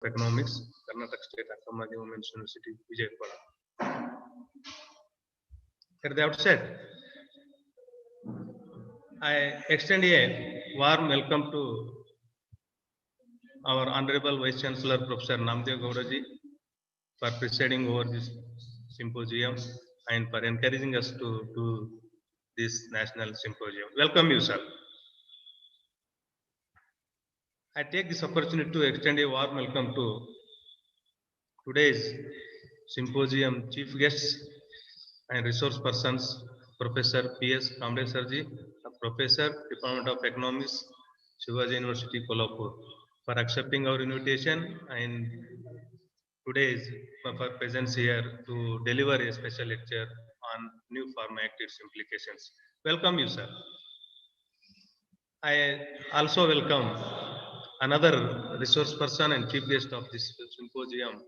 Economics, Karnataka State Akkamadi Women's University, Vijaypura. At the outset, I extend a warm welcome to our Honorable Vice Chancellor Professor Namdev Gauraji for presiding over this symposium and for encouraging us to do this national symposium. Welcome you, sir. I take this opportunity to extend a warm welcome to today's symposium chief guests and resource persons, Professor P.S. Kamble Sarji, Professor, Department of Economics, Shivaji University, Kolhapur, for accepting our invitation and today's for presence here to deliver a special lecture on new pharma act, its implications. Welcome you, sir. I also welcome another resource person and chief guest of this symposium,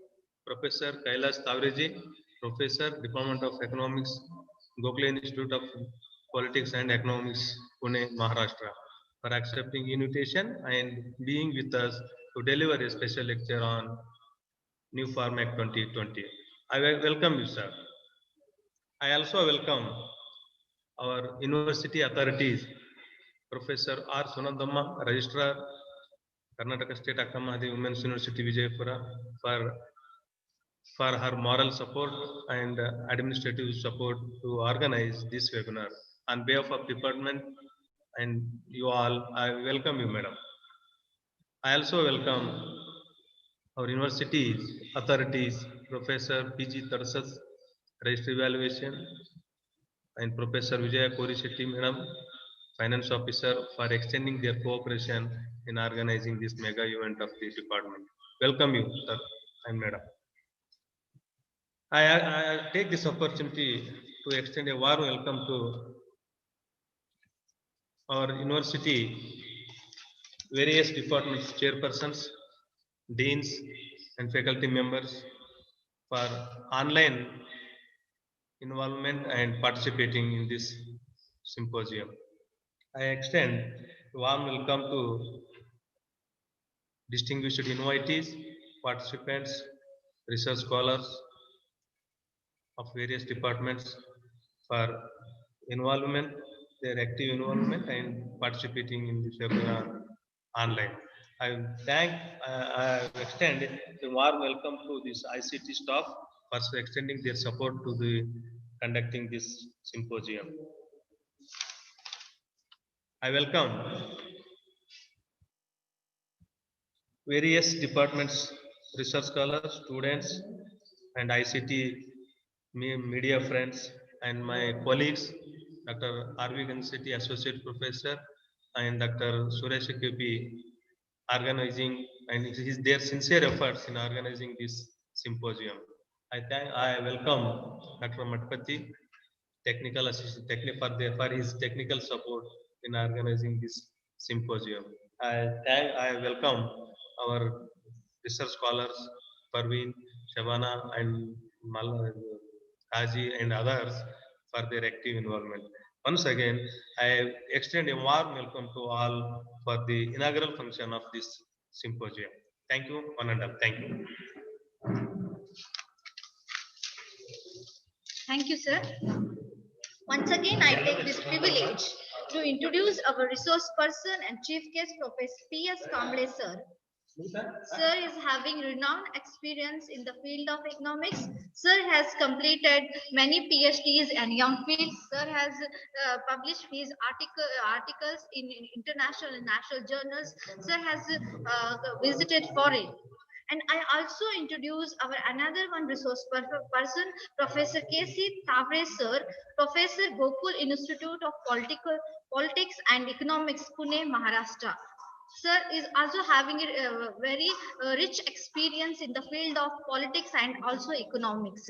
Professor Kailash Tavreji, Professor, Department of Economics, Gokhale Institute of Politics and Economics, Pune, Maharashtra, for accepting invitation and being with us to deliver a special lecture on New Pharma Act 2020. I welcome you, sir. I also welcome our university authorities, Professor R. Sunandamma, Registrar, Karnataka State Akkamadi Women's University, Vijaypura, for her moral support and administrative support to organize this webinar. On behalf of department and you all, I welcome you, madam. I also welcome our universities, authorities, Professor P.G. Tarsas, Registry Evaluation, and Professor Vijaya Korishetty, madam, Finance Officer, for extending their cooperation in organizing this mega event of the department. Welcome you, sir and madam. I take this opportunity to extend a warm welcome to our university, various departments, chairpersons, deans, and faculty members for online involvement and participating in this symposium. I extend a warm welcome to distinguished invitees, participants, research scholars of various departments for involvement, their active involvement and participating in this webinar online. I extend a warm welcome to this ICT staff for extending their support to the conducting this symposium. I welcome various departments, research scholars, students, and ICT media friends, and my colleagues, Dr. R.V. Gansetti, Associate Professor, and Dr. Suresh KP, organizing, and their sincere efforts in organizing this symposium. I welcome Dr. Matpati, technical assistant, for his technical support in organizing this symposium. I welcome our research scholars, Parveen, Shabana, and Haji, and others for their active involvement. Once again, I extend a warm welcome to all for the inaugural function of this symposium. Thank you, one and all. Thank you. Thank you, sir. Once again, I take this privilege to introduce our resource person and chief guest, Professor P.S. Kamble, sir. Sir is having renowned experience in the field of economics. Sir has completed many PhDs and young fields. Sir has published his articles in international and national journals. Sir has visited foreign. And I also introduce our another one resource person, Professor K.C. Thavre, sir, Professor Gokhale Institute of Politics and Economics, Pune, Maharashtra. Sir is also having a very rich experience in the field of politics and also economics.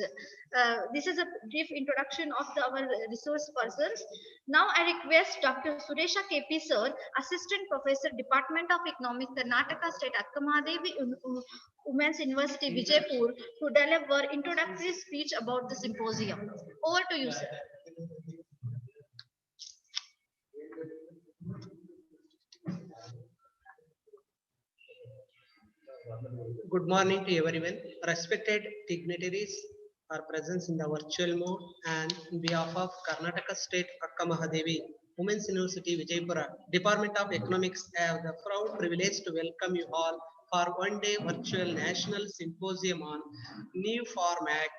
This is a brief introduction of our resource persons. Now I request Dr. Suresha KP, sir, Assistant Professor, Department of Economics, Karnataka State Akkamadevi Women's University, Vijaypur, to deliver introductory speech about the symposium. Over to you, sir. Good morning to everyone. Respected dignitaries are present in the virtual mode and on behalf of Karnataka State Akka Mahadevi Women's University Vijaypura Department of Economics, I have the proud privilege to welcome you all for one-day virtual national symposium on new format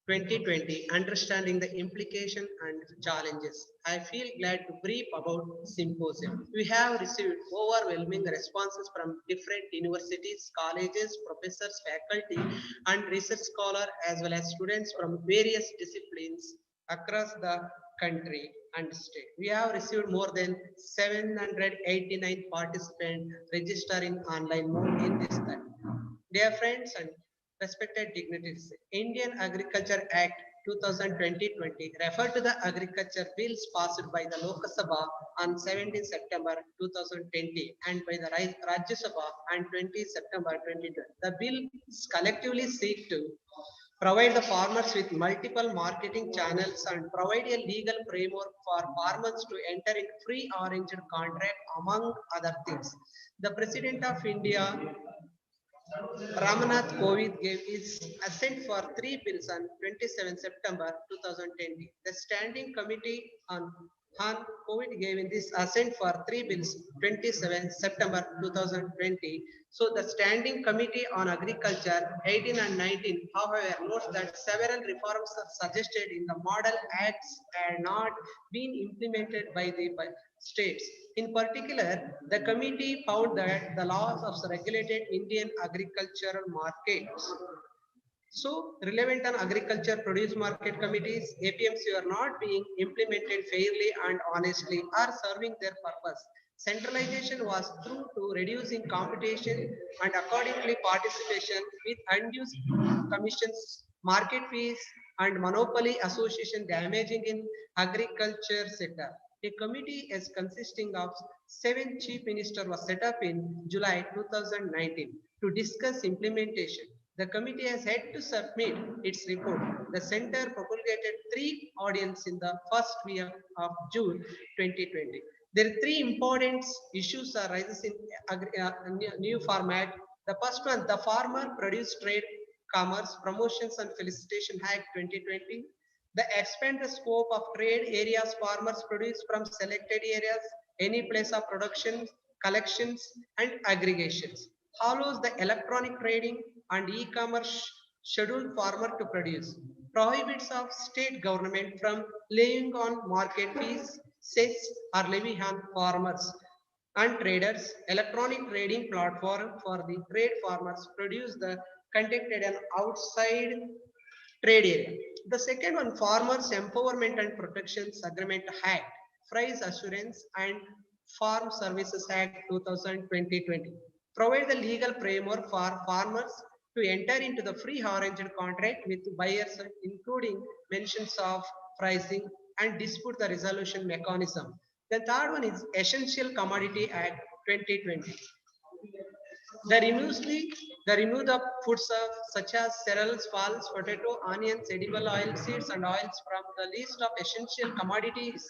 2020 Understanding the Implication and Challenges. I feel glad to brief about symposium. We have received overwhelming responses from different universities, colleges, professors, faculty, and research scholars, as well as students from various disciplines across the country and state. We have received more than 789 participants registered in online mode in this time. Dear friends and respected dignitaries, Indian Agriculture Act 2020 referred to the agriculture bills passed by the Lok Sabha on 17 September 2020 and by the Rajya Sabha on 20 September 2020. The bills collectively seek to provide the farmers with multiple marketing channels and provide a legal framework for farmers to enter in free or arranged contract among other things. The President of India Ramnath Kovind gave his assent for three bills on 27 September 2020. The Standing Committee on Han Covid gave in this assent for three bills 27 September 2020. So the Standing Committee on Agriculture 18 and 19, however, notes that several reforms are suggested in the model acts are not been implemented by the states. In particular, the committee found that the laws of regulated Indian agricultural markets, so relevant on agriculture produce market committees, APMC, are not being implemented fairly and honestly or serving their purpose. Centralization was through to reducing competition and accordingly participation with unused commissions, market fees and monopoly association damaging in agriculture sector. A committee is consisting of 7 chief ministers was set up in July 2019 to discuss implementation. The committee has had to submit its report. The center promulgated three audience in the first week of June 2020. There are three important issues are rises in new format. The first one, the Farmer Produce Trade Commerce Promotions and Felicitation Act 2020. The expand the scope of trade areas farmers produce from selected areas, any place of production, collections, and aggregations. Follows the electronic trading and e-commerce scheduled farmer to produce. Prohibits of state government from laying on market fees, cess or levy on farmers and traders. Electronic trading platform for the trade farmers produce the conducted an outside trade area. The second one, Farmers Empowerment and Protections Agreement Act, Price Assurance and Farm Services Act 2020. Provide the legal framework for farmers to enter into the free arranged contract with buyers, including mentions of pricing and dispute the resolution mechanism. The third one is Essential Commodity Act 2020. The removes the remove the foods of such as cereals, pulse, potato, onions, edible oil seeds, and oils from the list of essential commodities.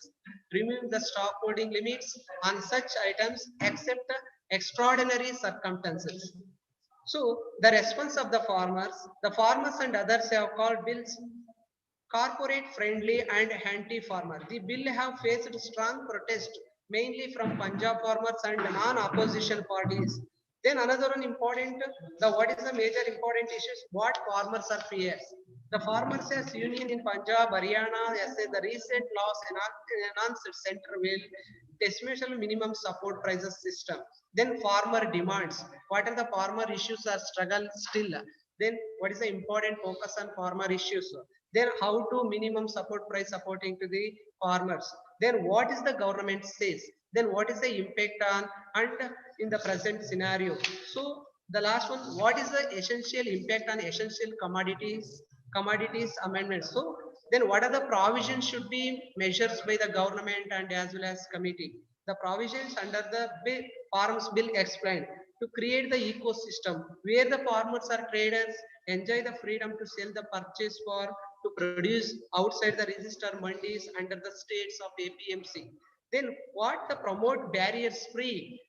Remove the stock holding limits on such items except extraordinary circumstances. So the response of the farmers and others have called bills corporate friendly and anti-farmer. The bill have faced strong protest mainly from Punjab farmers and non-opposition parties. Then another one important, the what is the major important issues? What farmers are fears? The farmers as union in Punjab, Haryana, has said the recent laws enhanced center will decimal minimum support prices system. Then farmer demands. What are the farmer issues are struggle still? Then what is the important focus on farmer issues? Then how to minimum support price supporting to the farmers. Then what is the government says? Then what is the impact on and in the present scenario? So the last one, what is the essential impact on essential commodities amendments? So then what are the provisions should be measures by the government and as well as committee? The provisions under the bill, farms bill explained to create the ecosystem where the farmers are traders enjoy the freedom to sell the purchase for to produce outside the register mandis under the states of APMC. Then what the promote barriers free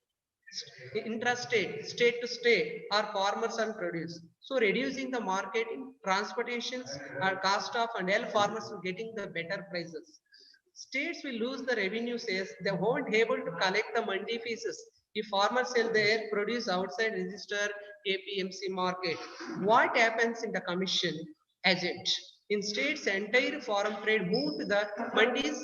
intrastate, state to state, or farmers and produce. So reducing the marketing, transportations, and cost of and help farmers to getting the better prices. States will lose the revenue sales. They won't able to collect the mandi fees if farmers sell their produce outside registered APMC market. What happens in the commission agent? In states, entire foreign trade move to the mandis.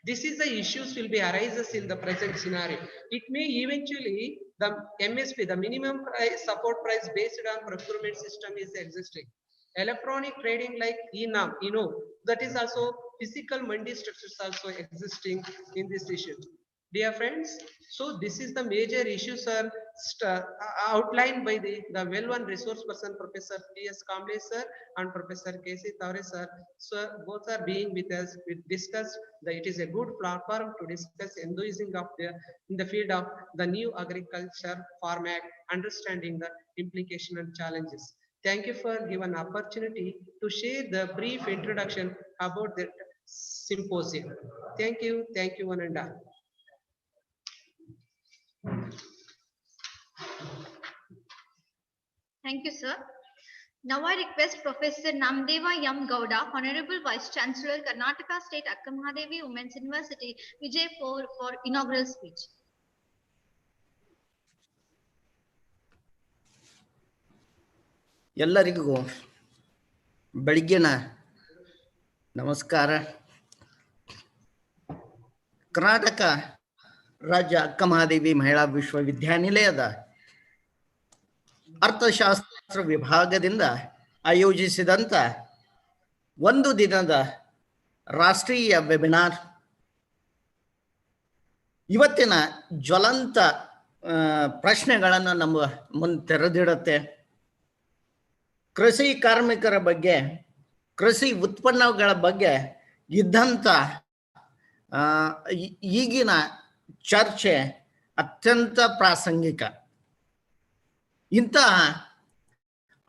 This is the issues will be arises in the present scenario. It may eventually the MSP, the minimum price support price based on procurement system is existing. Electronic trading like ENAM, that is also physical mandi structures also existing in this issue. Dear friends, so this is the major issues are outlined by the well-known resource person, Professor P.S. Kamble sir and Professor K.C. Thaure sir. So both are being with us. We discussed that it is a good platform to discuss endorsing of the in the field of the new agriculture farm act, understanding the implication and challenges. Thank you for given opportunity to share the brief introduction about the symposium. Thank you, one and all. Thank you, sir. Now I request Professor Namdeva Yam Gowda, Honorable Vice Chancellor, Karnataka State Akka Women's University, Vijaypur, for inaugural speech. ಎಲ್ಲರಿಗೂ ಬೆಳಗ್ಗಿನ ನಮಸ್ಕಾರ. ಕರ್ನಾಟಕ ರಾಜ್ಯ ಅಕ್ಕಮಹಾದೇವಿ ಮಹಿಳಾ ವಿಶ್ವವಿದ್ಯಾನಿಲಯದ ಅರ್ಥಶಾಸ್ತ್ರ ವಿಭಾಗದಿಂದ ಆಯೋಜಿಸಿದಂಥ ಒಂದು ದಿನದ ರಾಷ್ಟ್ರೀಯ ವೆಬಿನಾರ್ ಇವತ್ತಿನ ಜ್ವಲಂತ ಪ್ರಶ್ನೆಗಳನ್ನು ನಮ್ಮ ಮುಂದೆ ತೆರೆದಿಡುತ್ತೆ. ಕೃಷಿ ಕಾರ್ಮಿಕರ ಬಗ್ಗೆ, ಕೃಷಿ ಉತ್ಪನ್ನಗಳ ಬಗ್ಗೆ ಇದ್ದಂಥ ಈಗಿನ ಚರ್ಚೆ ಅತ್ಯಂತ ಪ್ರಾಸಂಗಿಕ. ಇಂತಹ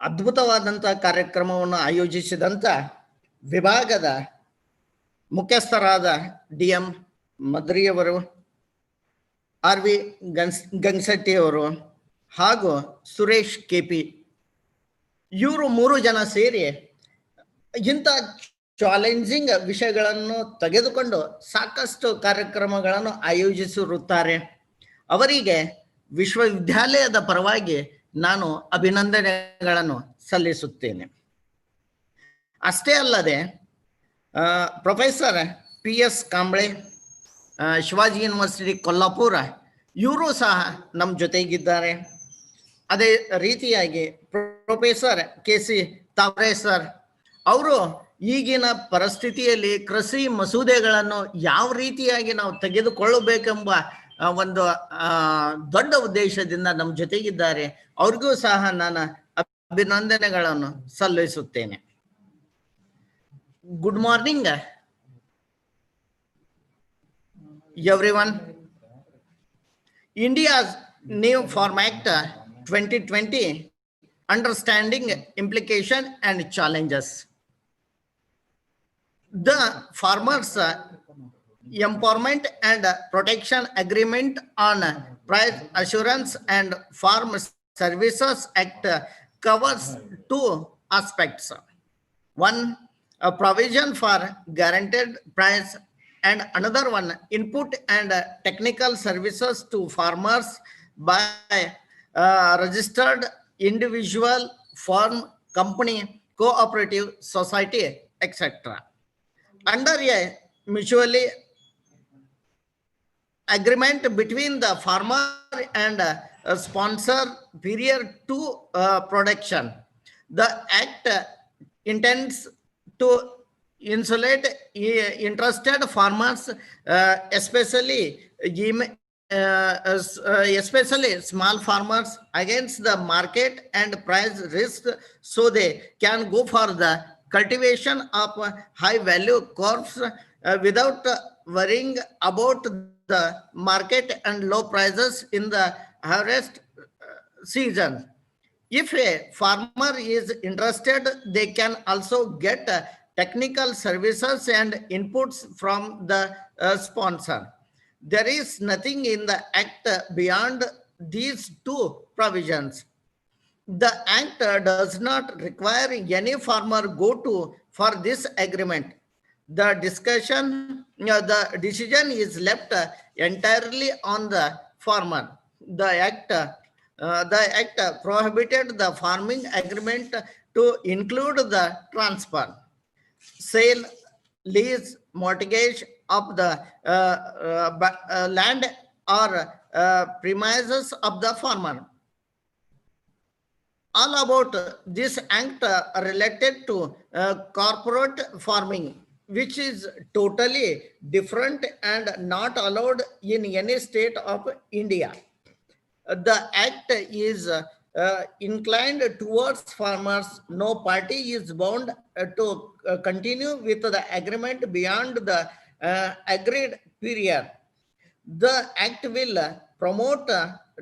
ಅದ್ಭುತವಾದಂಥ ಕಾರ್ಯಕ್ರಮವನ್ನು ಆಯೋಜಿಸಿದಂಥ ವಿಭಾಗದ ಮುಖ್ಯಸ್ಥರಾದ DM ಮದ್ರಿಯವರು, RV ಗಂಗಸಟ್ಟಿಯವರು ಹಾಗೂ ಸುರೇಶ್ KP, ಇವರು 3 ಜನ ಸೇರಿ ಇಂಥ ಚಾಲೆಂಜಿಂಗ್ ವಿಷಯಗಳನ್ನು ತೆಗೆದುಕೊಂಡು ಸಾಕಷ್ಟು ಕಾರ್ಯಕ್ರಮಗಳನ್ನು ಆಯೋಜಿಸಿರುತ್ತಾರೆ. ಅವರಿಗೆ ವಿಶ್ವವಿದ್ಯಾಲಯದ ಪರವಾಗಿ ನಾನು ಅಭಿನಂದನೆಗಳನ್ನು ಸಲ್ಲಿಸುತ್ತೇನೆ. ಅಷ್ಟೇ ಅಲ್ಲದೆ professor PS Kamble, Shivaji university Kolhapur, ಇವರು ಸಹ ನಮ್ಮ ಜೊತೆಗಿದ್ದಾರೆ. ಅದೇ ರೀತಿಯಾಗಿ ಪ್ರೊಫೆಸರ್ KC ತಾವ್ರೆ ಸರ್, ಅವರು ಈಗಿನ ಪರಿಸ್ಥಿತಿಯಲ್ಲಿ ಕೃಷಿ ಮಸೂದೆಗಳನ್ನು ಯಾವ ರೀತಿಯಾಗಿ ನಾವು ತೆಗೆದುಕೊಳ್ಳಬೇಕೆಂಬ ಒಂದು ದೊಡ್ಡ ಉದ್ದೇಶದಿಂದ ನಮ್ಮ ಜೊತೆಗಿದ್ದಾರೆ. ಅವ್ರಿಗೂ ಸಹ ನಾನು ಅಭಿನಂದನೆಗಳನ್ನು ಸಲ್ಲಿಸುತ್ತೇನೆ. Good morning everyone. India's new farm act 2020, understanding implication and challenges. The Farmers Empowerment and Protection Agreement on Price Assurance and Farm Services Act covers 2 aspects. One, a provision for guaranteed price, and another one, input and technical services to farmers by registered individual, firm, company, cooperative, society, etc. Under a mutually agreement between the farmer and sponsor period to production, the act intends to insulate interested farmers, especially small farmers, against the market and price risk, so they can go for the cultivation of high value crops without worrying about the market and low prices in the harvest season. If a farmer is interested, they can also get technical services and inputs from the sponsor. There is nothing in the act beyond these two provisions. The act does not require any farmer go to for this agreement. The decision is left entirely on the farmer. The act prohibited the farming agreement to include the transfer, sale, lease, mortgage of the land or premises of the farmer. All about this act related to corporate farming, which is totally different and not allowed in any state of India. The act is inclined towards farmers. No party is bound to continue with the agreement beyond the agreed period. The act will promote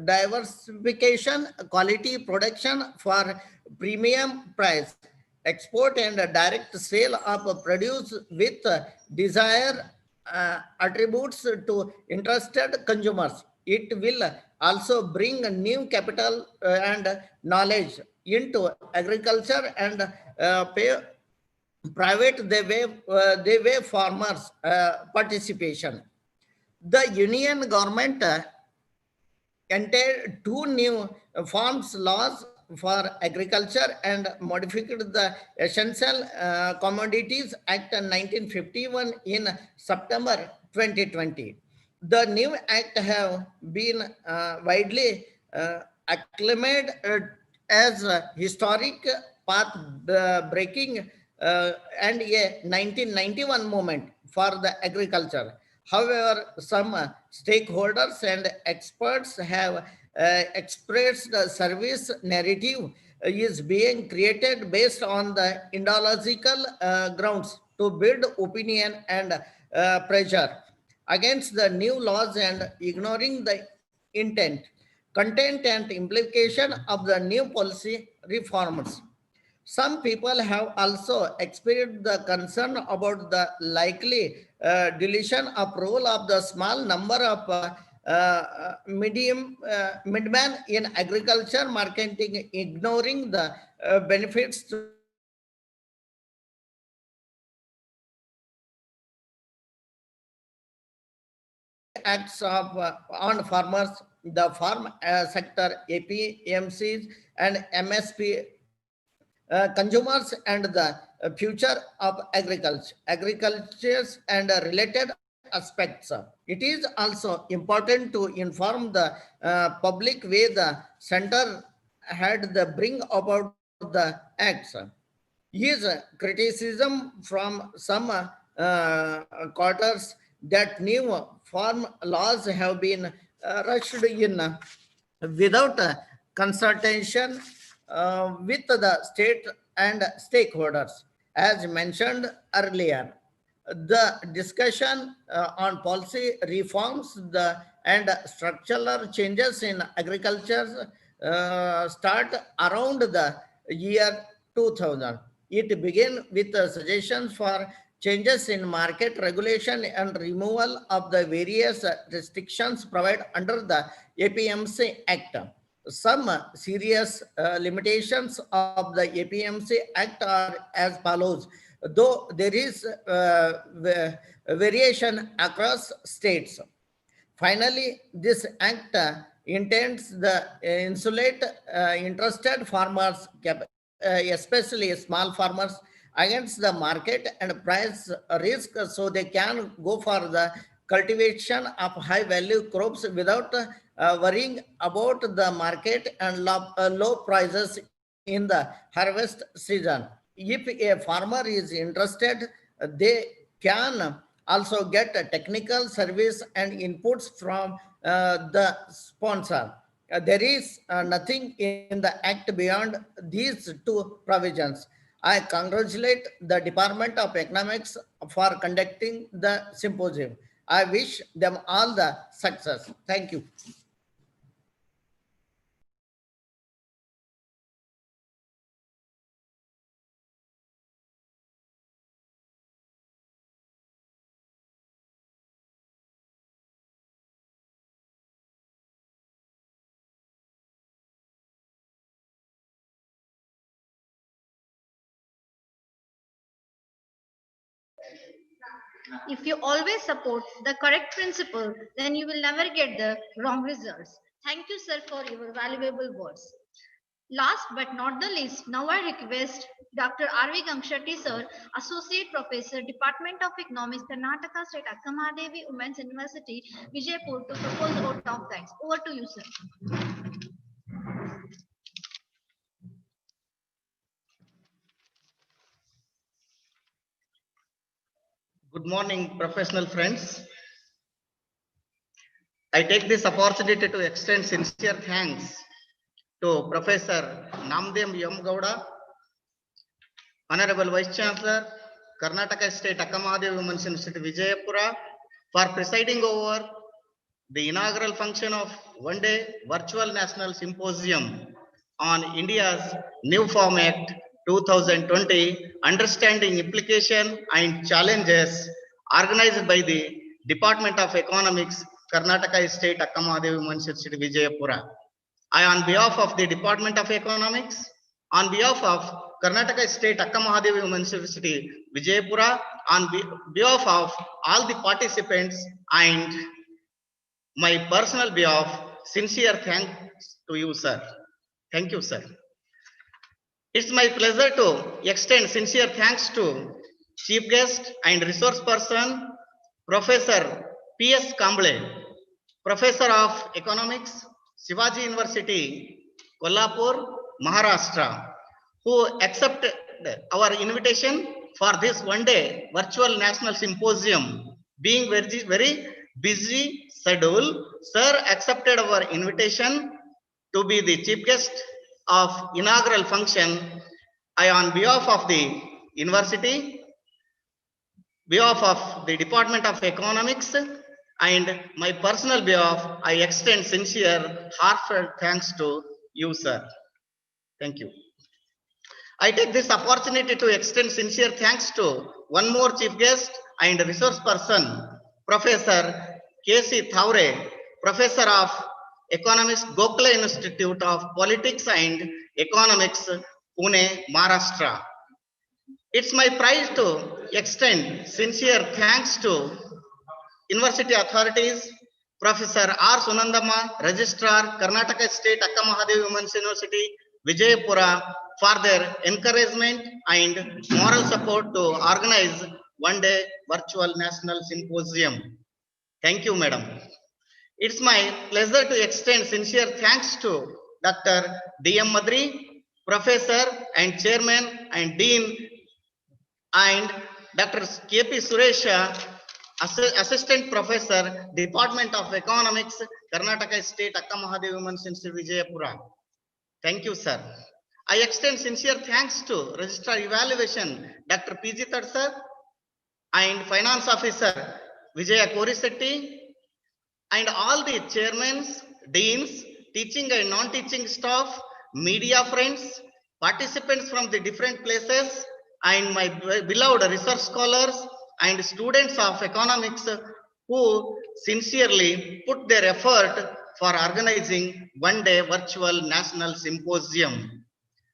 diversification, quality production for premium price, export and direct sale of produce with desired attributes to interested consumers. It will also bring new capital and knowledge into agriculture and pay private they way farmers participation. The union government entered two new farms laws for agriculture and modified the Essential Commodities Act 1951 in September 2020. The new act have been widely acclaimed as a historic path breaking and a 1991 moment for the agriculture. However, some stakeholders and experts have expressed the service narrative is being created based on the ideological grounds to build opinion and pressure against the new laws and ignoring the intent, content, and implication of the new policy reforms. Some people have also expressed the concern about the likely deletion of role of the small number of midman in agriculture marketing, ignoring the benefits to acts of on farmers, the farm sector, APMCs and MSP consumers and the future of agricultures and related aspects. It is also important to inform the public way the center had the bring about the acts. Is criticism from some quarters that new farm laws have been rushed in without consultation with the state and stakeholders. As mentioned earlier, the discussion on policy reforms and structural changes in agriculture start around the year 2000. It began with suggestions for changes in market regulation and removal of the various restrictions provided under the APMC Act. Some serious limitations of the APMC Act are as follows, though there is variation across states. Finally, this act intends the insulate interested farmers, especially small farmers, against the market and price risk, so they can go for the cultivation of high value crops without worrying about the market and low prices in the harvest season. If a farmer is interested, they can also get a technical service and inputs from the sponsor. There is nothing in the act beyond these two provisions. I congratulate the Department of Economics for conducting the symposium. I wish them all the success. Thank you. If you always support the correct principle, then you will never get the wrong results. Thank you, sir, for your valuable words. Last but not the least, now I request Dr. R.V. Gangshetty, sir, Associate Professor, Department of Economics, Karnataka State Akkamahadevi Women's University, Vijaypur, to propose a vote of thanks. Over to you, sir. Good morning, professional friends. I take this opportunity to extend sincere thanks to Professor Namdem M. Gowda, Honorable Vice Chancellor, Karnataka State Akkamahadevi Women's University, Vijayapura, for presiding over the inaugural function of one-day virtual national symposium on India's New Farm Act 2020, Understanding Implication and Challenges, organized by the Department of Economics, Karnataka State Akkamahadevi Women's University, Vijayapura. I, on behalf of the Department of Economics, on behalf of Karnataka State Akkamahadevi Women's University, Vijayapura, on behalf of all the participants and my personal behalf, sincere thanks to you, sir. Thank you, sir. It's my pleasure to extend sincere thanks to Chief Guest and Resource Person, Professor P.S. Kamble, Professor of Economics, Shivaji University, Kolhapur, Maharashtra, who accepted our invitation for this one-day virtual national symposium. Being very busy schedule, sir accepted our invitation to be the chief guest of inaugural function. I, on behalf of the university, behalf of the Department of Economics, and my personal behalf, I extend sincere, heartfelt thanks to you, sir. Thank you. I take this opportunity to extend sincere thanks to one more chief guest and resource person, Professor K.C. Thaure, Professor of Economics, Gokhale Institute of Politics and Economics, Pune, Maharashtra. It's my pride to extend sincere thanks to university authorities, Professor R. Sunandamma, Registrar, Karnataka State Akkamahadevi Women's University, Vijayapura, for their encouragement and moral support to organize one-day virtual national symposium. Thank you, madam. It's my pleasure to extend sincere thanks to Dr. D.M. Madri, Professor and Chairman and Dean, and Dr. K.P. Suresha, Assistant Professor, Department of Economics, Karnataka State Akkamahadevi Women's Institute, Vijayapura. Thank you, sir. I extend sincere thanks to Registrar Evaluation, Dr. P.G. Thad, sir, and Finance Officer, Vijaya Korisetti, and all the chairmen, deans, teaching and non-teaching staff, media friends, participants from the different places, and my beloved research scholars and students of economics who sincerely put their effort for organizing one-day virtual national symposium.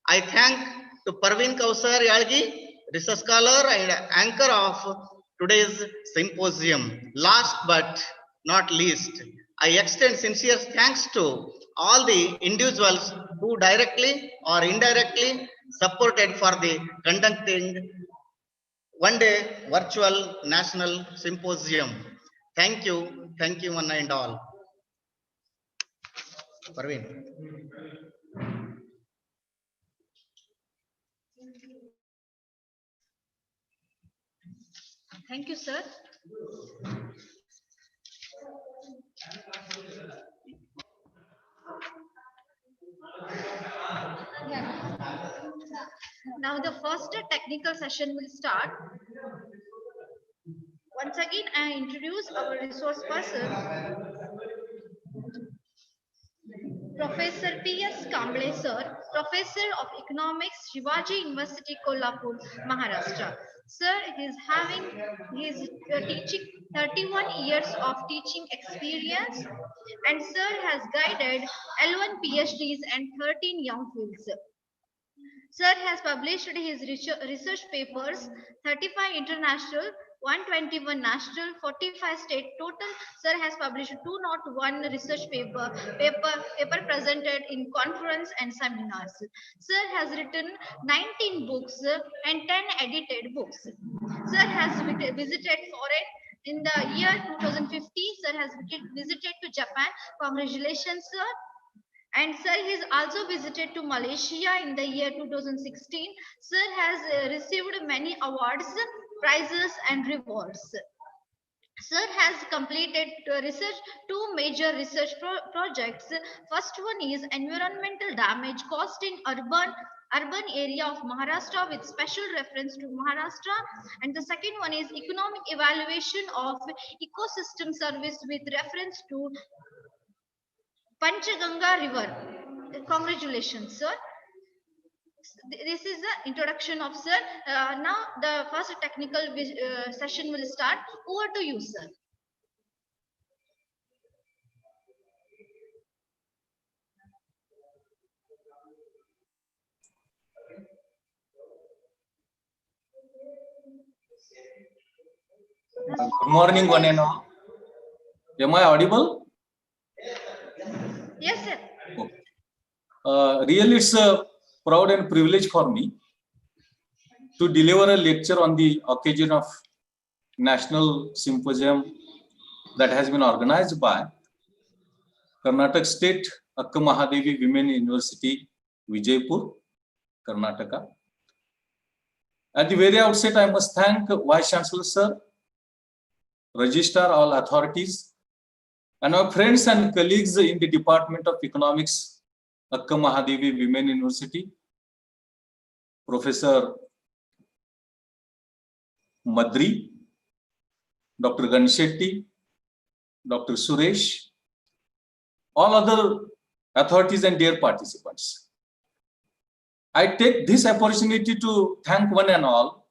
I thank to Parveen Kausar Yalgi, research scholar and anchor of today's symposium. Last but not least, I extend sincere thanks to all the individuals who directly or indirectly supported for the conducting one-day virtual national symposium. Thank you one and all. Parveen. Thank you, sir. Now the first technical session will start. Once again, I introduce our resource person, Professor P.S. Kamble, sir, Professor of Economics, Shivaji University, Kolhapur, Maharashtra. Sir is teaching 31 years of teaching experience, and sir has guided L1 PhDs and 13 young fields. Sir has published his research papers, 35 international, 121 national, 45 state. Total, sir has published 201 research paper presented in conference and seminars. Sir has written 19 books and 10 edited books. Sir has visited foreign in the year 2050. Sir has visited to Japan. Congratulations, sir. And sir has also visited to Malaysia in the year 2016. Sir has received many awards, prizes and rewards. Sir has completed research, two major research projects. First one is environmental damage caused in urban area of Maharashtra with special reference to Maharashtra. And the second one is economic evaluation of ecosystem service with reference to Panchaganga River. Congratulations, sir. This is the introduction of sir. Now the first technical session will start. Over to you, sir. Good morning, one and all. Am I audible? Yes, sir. Really, it's a proud and privilege for me to deliver a lecture on the occasion of National Symposium that has been organized by Karnataka State Akka Mahadevi Women University, Vijaypur, Karnataka. At the very outset, I must thank Vice Chancellor Sir, Registrar, all authorities, and our friends and colleagues in the Department of Economics, Akka Mahadevi Women University, Professor Madri, Dr. Ganshetty, Dr. Suresh, all other authorities and dear participants. I take this opportunity to thank one and all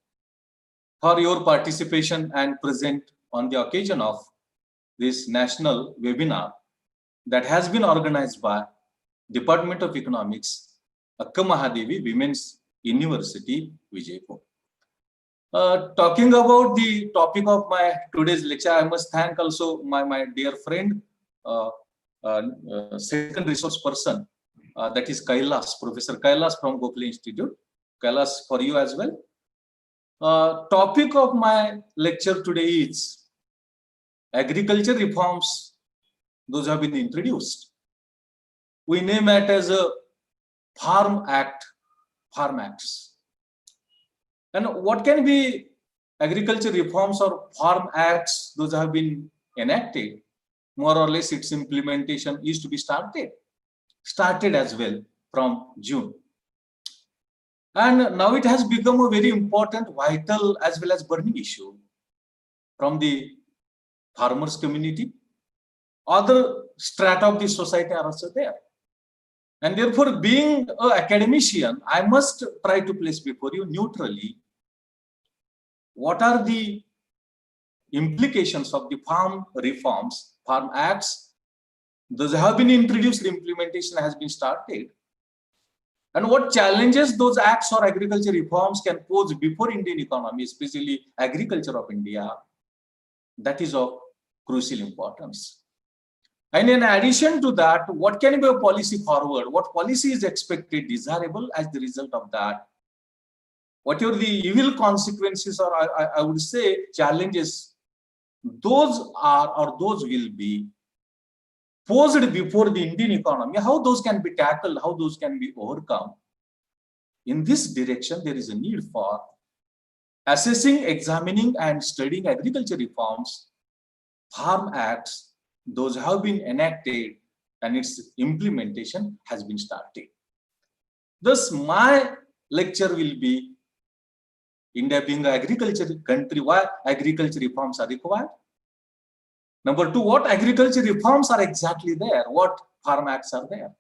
for your participation and present on the occasion of this national webinar that has been organized by Department of Economics, Akka Mahadevi Women's University, Vijaypur. Talking about the topic of my today's lecture, I must thank also my dear friend, second resource person, that is Kailas, Professor Kailas from Gokhale Institute. Kailas, for you as well. Topic of my lecture today is agriculture reforms, those have been introduced. We name it as a Farm Act, Farm Acts. And what can be agriculture reforms or Farm Acts, those have been enacted, more or less its implementation is to be started as well from June. And now it has become a very important, vital as well as burning issue from the farmers community. Other strata of the society are also there. And therefore, being an academician, I must try to place before you neutrally what are the implications of the farm reforms, farm acts. Those have been introduced, implementation has been started. And what challenges those acts or agriculture reforms can pose before Indian economy, especially agriculture of India, that is of crucial importance. And in addition to that, what can be a policy forward? What policy is expected, desirable as the result of that? What are the evil consequences, or I would say challenges, those are or those will be posed before the Indian economy, how those can be tackled, how those can be overcome. In this direction, there is a need for assessing, examining, and studying agriculture reforms, farm acts, those have been enacted, and its implementation has been started. Thus, my lecture will be India being an agriculture country, why agriculture reforms are required. Number two, what agriculture reforms are exactly there? What farm acts are there?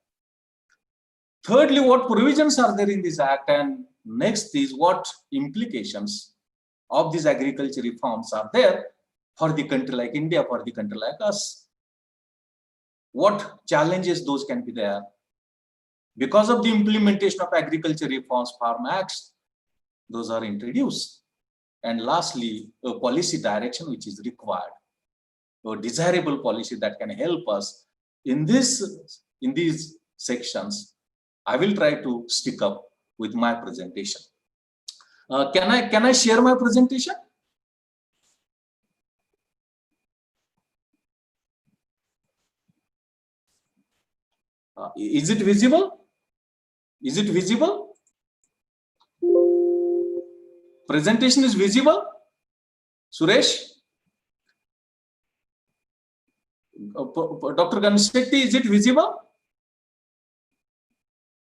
Thirdly, what provisions are there in this act? And next is what implications of these agriculture reforms are there for the country like India, for the country like us? What challenges those can be there? Because of the implementation of agriculture reforms, farm acts, those are introduced. and lastly, a policy direction which is required, a desirable policy that can help us in these sections. I will try to stick up with my presentation. Can I share my presentation? Is it visible? Is it visible? Presentation is visible? Suresh? Dr. Gansheti, is it visible?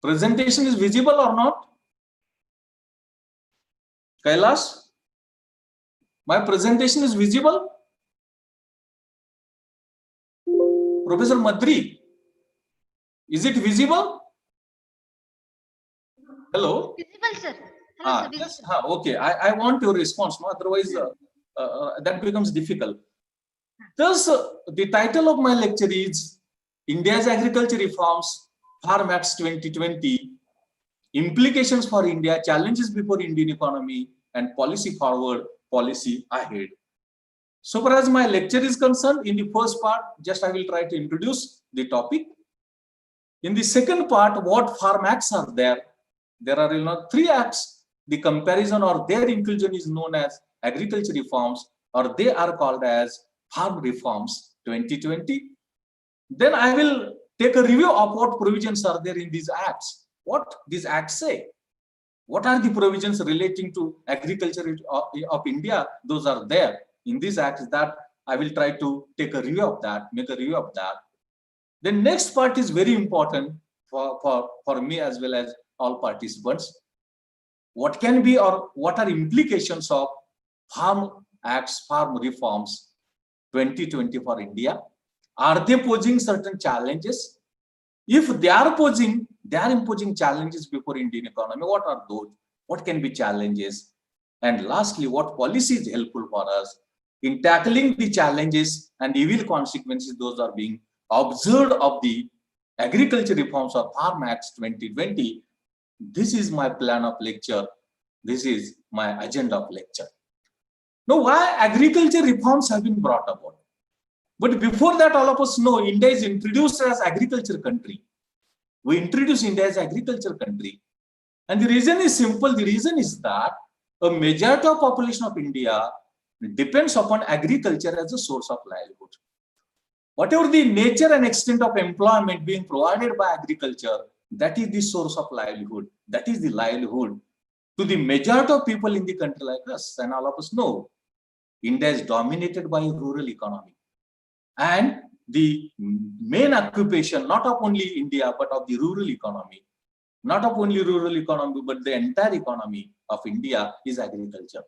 Presentation is visible or not? Kailash? My presentation is visible? Professor Madri, is it visible? Hello? Visible, sir. Hello, sir. Yes, Visible. okay. I want your response. No? Otherwise, that becomes difficult. Thus, the title of my lecture is India's Agriculture Reforms, Farm Acts 2020, Implications for India, Challenges before Indian Economy, and Policy Forward, Policy Ahead. So far as my lecture is concerned, in the first part, just I will try to introduce the topic. In the second part, what farm acts are there? There are 3 acts. The comparison or their inclusion is known as agriculture reforms, or they are called as farm reforms 2020. Then I will take a review of what provisions are there in these acts. What these acts say. What are the provisions relating to agriculture of India? Those are there in these acts that I will try to take a review of that, make a review of that. The next part is very important for me as well as all participants. What can be or what are implications of farm acts, farm reforms 2020 for India? Are they posing certain challenges? If they are imposing challenges before Indian economy, what are those? What can be challenges? And lastly, what policy is helpful for us in tackling the challenges and evil consequences those are being observed of the agriculture reforms of Farm Acts 2020. This is my plan of lecture. This is my agenda of lecture. Now, why agriculture reforms have been brought about? But before that, all of us know India is introduced as agriculture country. We introduce India as agriculture country. And the reason is simple. The reason is that a majority of population of India depends upon agriculture as a source of livelihood. Whatever the nature and extent of employment being provided by agriculture, that is the source of livelihood. That is the livelihood to the majority of people in the country like us. And all of us know India is dominated by a rural economy. And the main occupation, not of only India, but of the rural economy, not of only rural economy, but the entire economy of India is agriculture.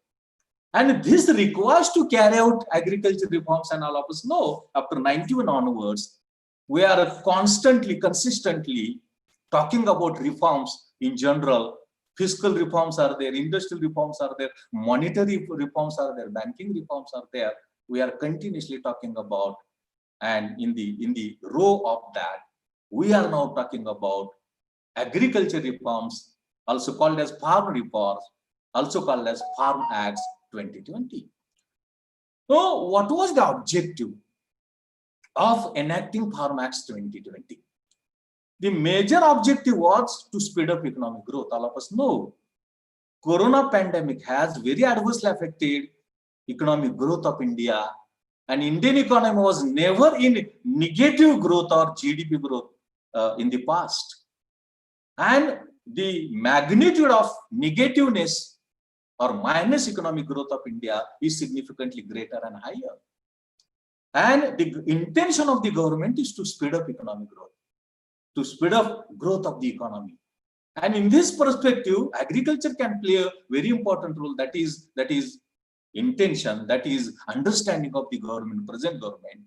And this requires to carry out agriculture reforms, and all of us know after 91 onwards, we are constantly, consistently talking about reforms in general. Fiscal reforms are there, industrial reforms are there, monetary reforms are there, banking reforms are there. We are continuously talking about, and in the row of that, we are now talking about agriculture reforms, also called as farm reforms, also called as Farm Acts 2020. So, what was the objective of enacting Farm Acts 2020? The major objective was to speed up economic growth. All of us know Corona pandemic has very adversely affected economic growth of India, and Indian economy was never in negative growth or GDP growth in the past. And the magnitude of negativeness or minus economic growth of India is significantly greater and higher. And the intention of the government is to speed up economic growth, to speed up growth of the economy. And in this perspective, agriculture can play a very important role. That is intention, that is understanding of the government, present government.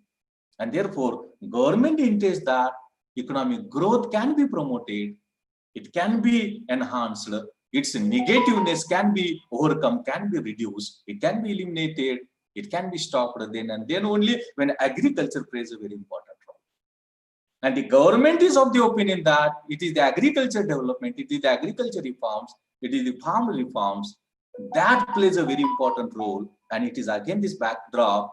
And therefore, government intends that economic growth can be promoted, it can be enhanced, its negativeness can be overcome, can be reduced, it can be eliminated, it can be stopped then and then only when agriculture plays a very important role. And the government is of the opinion that it is the agriculture development, it is the agriculture reforms, it is the farm reforms that plays a very important role. And it is again this backdrop,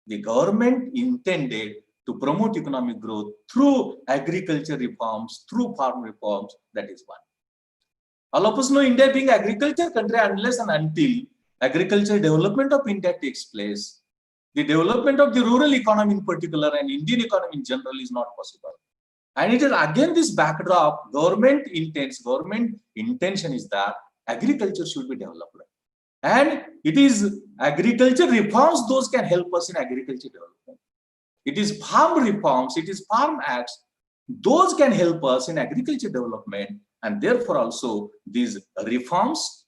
the government intended to promote economic growth through agriculture reforms, through farm reforms. That is one. All of us know India being agriculture country, unless and until agriculture development of India takes place, the development of the rural economy in particular and Indian economy in general is not possible. And it is again this backdrop, government intention is that agriculture should be developed. And it is agriculture reforms, those can help us in agriculture development. It is farm reforms, it is farm acts, those can help us in agriculture development. And therefore also these reforms,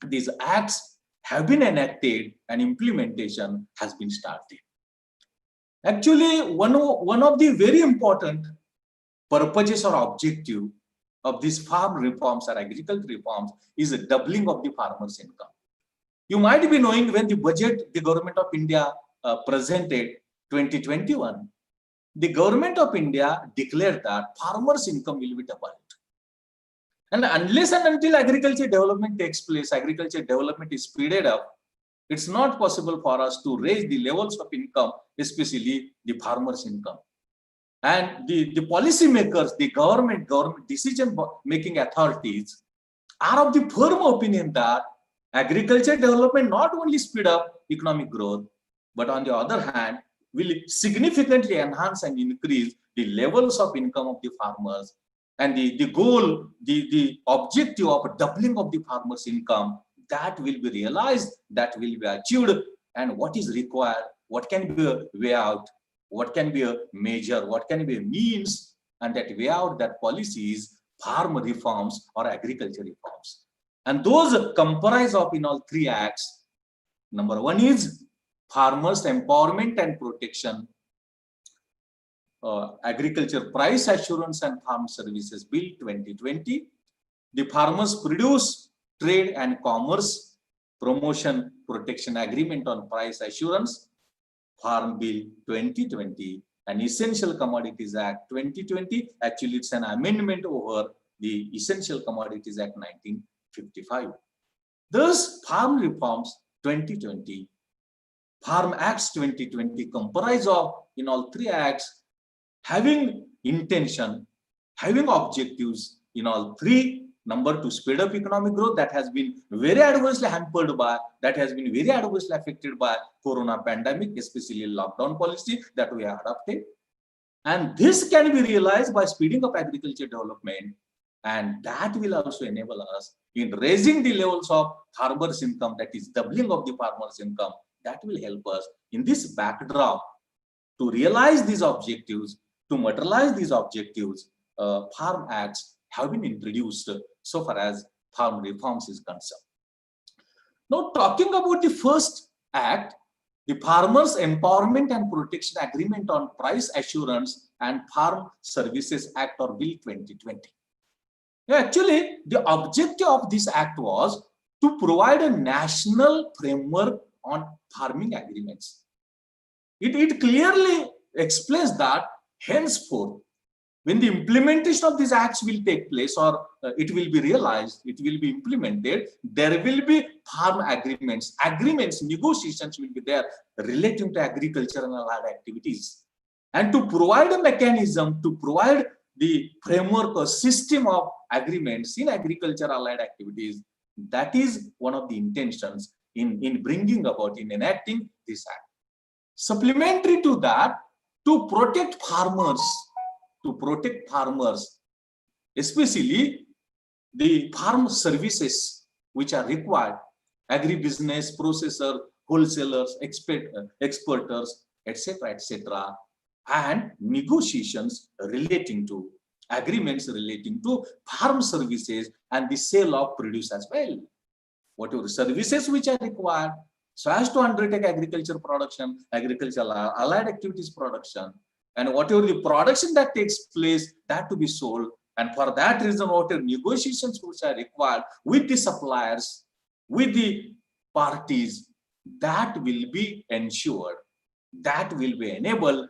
these acts have been enacted and implementation has been started. Actually, one of the very important purposes or objective of these farm reforms or agriculture reforms is a doubling of the farmers' income. You might be knowing when the budget the government of India presented 2021, the government of India declared that farmers' income will be doubled. And unless and until agriculture development takes place, agriculture development is speeded up, it's not possible for us to raise the levels of income, especially the farmers' income. And the policy makers, the government decision-making authorities are of the firm opinion that agriculture development not only speed up economic growth, but on the other hand, will significantly enhance and increase the levels of income of the farmers. And the goal, the objective of doubling of the farmers' income, that will be realized, that will be achieved. And what is required, what can be a way out, what can be a measure, what can be a means, and that way out, that policy is farm reforms or agriculture reforms. And those comprise of in all three acts. Number one is Farmers Empowerment and Protection, Agriculture Price Assurance and Farm Services Bill 2020, the Farmers Produce, Trade and Commerce Promotion Protection Agreement on Price Assurance, Farm Bill 2020, and Essential Commodities Act 2020. Actually, it's an amendment over the Essential Commodities Act 1955. Thus, Farm Reforms 2020, Farm Acts 2020 comprise of, in all three acts, having intention, having objectives in all three. Number, to speed up economic growth that has been very adversely hampered by, that has been very adversely affected by corona pandemic, especially lockdown policy that we have adopted. And this can be realized by speeding up agriculture development. And that will also enable us in raising the levels of farmers' income, that is doubling of the farmers' income. That will help us in this backdrop to realize these objectives, to materialize these objectives. Farm acts have been introduced so far as farm reforms is concerned. Now, talking about the first act, the Farmers Empowerment and Protection Agreement on Price Assurance and Farm Services Act or Bill 2020. Actually, the objective of this act was to provide a national framework on farming agreements. It clearly explains that henceforth, when the implementation of these acts will take place or it will be realized, it will be implemented, there will be farm agreements, negotiations will be there relating to agriculture and allied activities. And to provide a mechanism, to provide the framework or system of agreements in agriculture allied activities, that is one of the intentions in bringing about, in enacting this act. Supplementary to that, to protect farmers, especially the farm services which are required, agribusiness, processor, wholesalers, exporters, etc., and negotiations relating to agreements relating to farm services and the sale of produce as well. Whatever services which are required so as to undertake agriculture production, agricultural allied activities production, and whatever the production that takes place, that to be sold. And for that reason, whatever negotiations which are required with the suppliers, with the parties, that will be ensured, that will be enabled,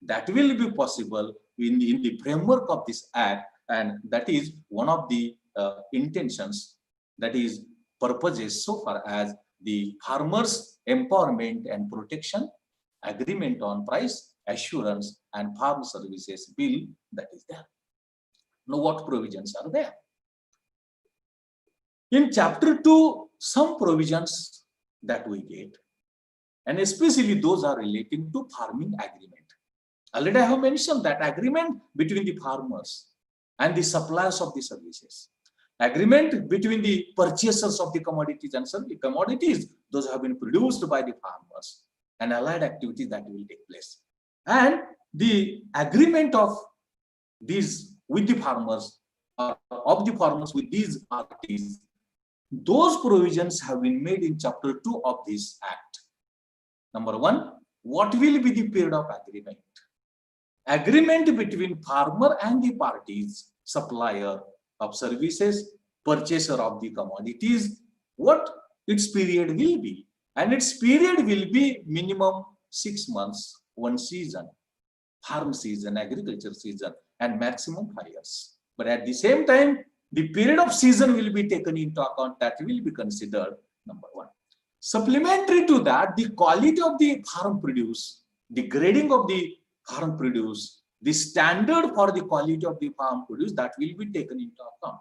that will be possible in the framework of this act. And that is one of the intentions, that is purposes so far as the farmers' empowerment and protection, agreement on price, assurance, and farm services bill that is there. Now, what provisions are there? In chapter 2, some provisions that we get, and especially those are relating to farming agreement. Already I have mentioned that agreement between the farmers and the suppliers of the services. Agreement between the purchasers of the commodities and commodities, those have been produced by the farmers, and allied activities that will take place. And the agreement of these with the farmers, of the farmers with these parties, those provisions have been made in chapter 2 of this act. Number 1, what will be the period of agreement? Agreement between farmer and the parties, supplier of services, purchaser of the commodities, what its period will be. And its period will be minimum 6 months, 1 season, farm season, agriculture season, and maximum 5 years. But at the same time, the period of season will be taken into account, that will be considered number 1. Supplementary to that, the quality of the farm produce, the grading of the farm produce, the standard for the quality of the farm produce, that will be taken into account.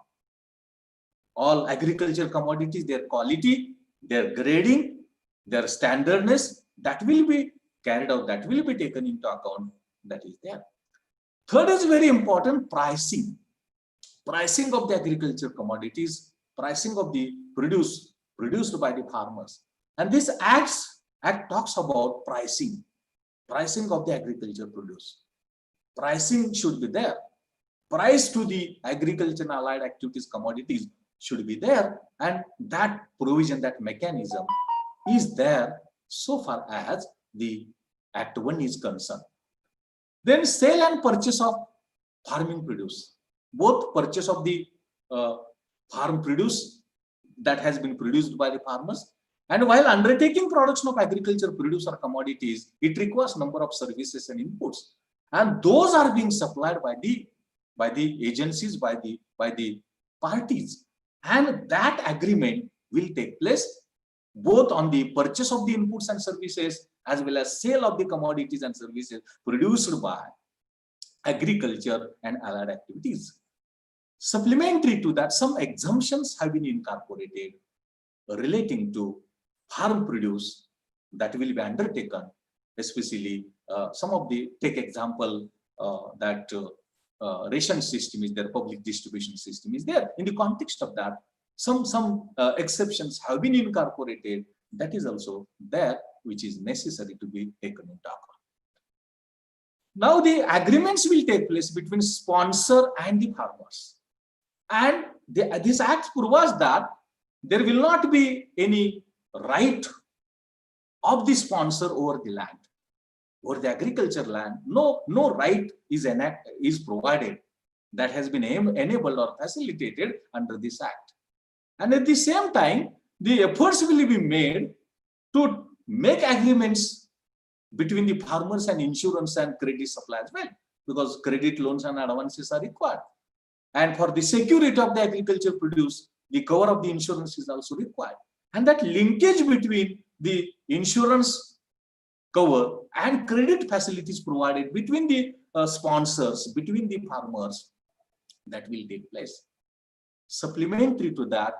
All agriculture commodities, their quality, their grading, their standardness, that will be carried out, that will be taken into account, that is there. Third is very important, pricing. Pricing of the agriculture commodities, pricing of the produce produced by the farmers. And this act talks about pricing of the agriculture produce. Pricing should be there. Price to the agriculture and allied activities commodities should be there, and that provision, that mechanism is there so far as the Act 1 is concerned. Then sale and purchase of farming produce. Both purchase of the farm produce that has been produced by the farmers, and while undertaking production of agriculture produce or commodities, it requires number of services and inputs, and those are being supplied by the agencies, by the parties, and that agreement will take place both on the purchase of the inputs and services as well as sale of the commodities and services produced by agriculture and allied activities. Supplementary to that, some exemptions have been incorporated relating to farm produce that will be undertaken, especially some of the, take example that ration system is there, public distribution system is there. In the context of that, some exceptions have been incorporated, that is also there, which is necessary to be taken into account. Now the agreements will take place between sponsor and the farmers. And this act provides that there will not be any right of the sponsor over the land, over the agriculture land. No right is provided that has been enabled or facilitated under this act. And at the same time, the efforts will be made to make agreements between the farmers and insurance and credit supply as well, because credit loans and advances are required. And for the security of the agriculture produce, the cover of the insurance is also required. And that linkage between the insurance cover and credit facilities provided between the sponsors, between the farmers, that will take place. Supplementary to that,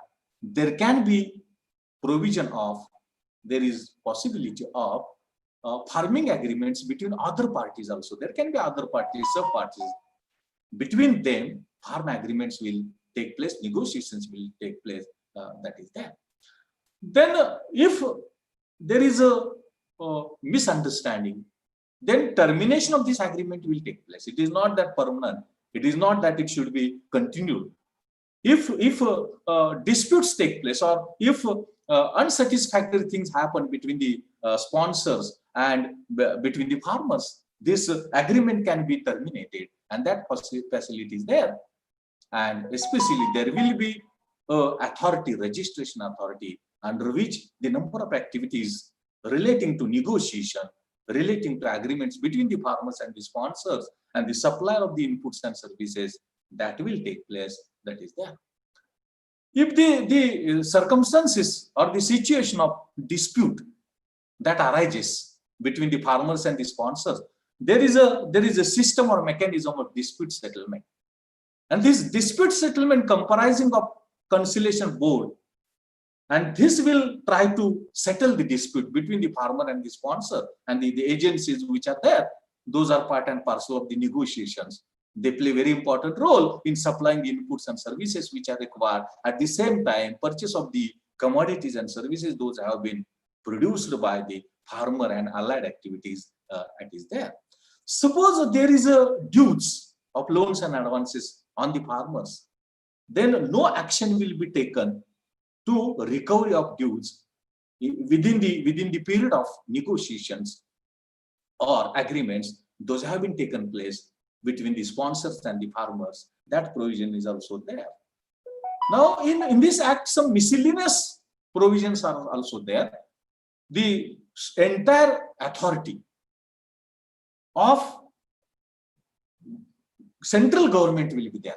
there can be provision of, there is possibility of farming agreements between other parties also. There can be other parties, sub-parties. Between them, farm agreements will take place, negotiations will take place, that is there. Then if there is a misunderstanding, then termination of this agreement will take place. It is not that permanent. It is not that it should be continued. If disputes take place, or if unsatisfactory things happen between the sponsors and between the farmers, this agreement can be terminated, and that facility is there. And especially there will be authority, registration authority, under which the number of activities relating to negotiation, relating to agreements between the farmers and the sponsors and the supplier of the inputs and services, that will take place, that is there. If the circumstances or the situation of dispute that arises between the farmers and the sponsors, there is a system or mechanism of dispute settlement. And this dispute settlement comprising of conciliation board, and this will try to settle the dispute between the farmer and the sponsor, and the agencies which are there. Those are part and parcel of the negotiations. They play a very important role in supplying the inputs and services which are required. At the same time, purchase of the commodities and services, those have been produced by the farmer and allied activities that is there. Suppose there is a dues of loans and advances on the farmers, then no action will be taken to recovery of dues within the period of negotiations or agreements. Those have been taken place between the sponsors and the farmers. That provision is also there. Now, in this act, some miscellaneous provisions are also there. The entire authority of central government will be there.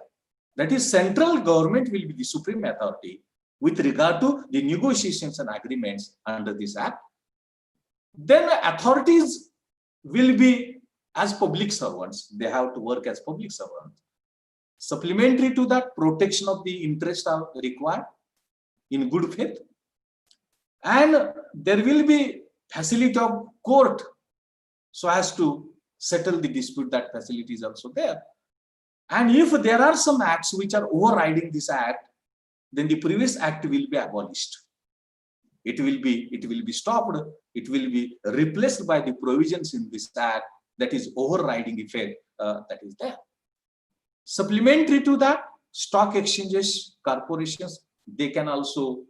That is, central government will be the supreme authority with regard to the negotiations and agreements under this act. Then authorities will be as public servants. They have to work as public servants. Supplementary to that, protection of the interest are required in good faith. And there will be facility of court so as to settle the dispute. That facility is also there. And if there are some acts which are overriding this act, then the previous act will be abolished. It will be stopped. It will be replaced by the provisions in this act, that is overriding effect that is there. Supplementary to that, stock exchanges, corporations, they can also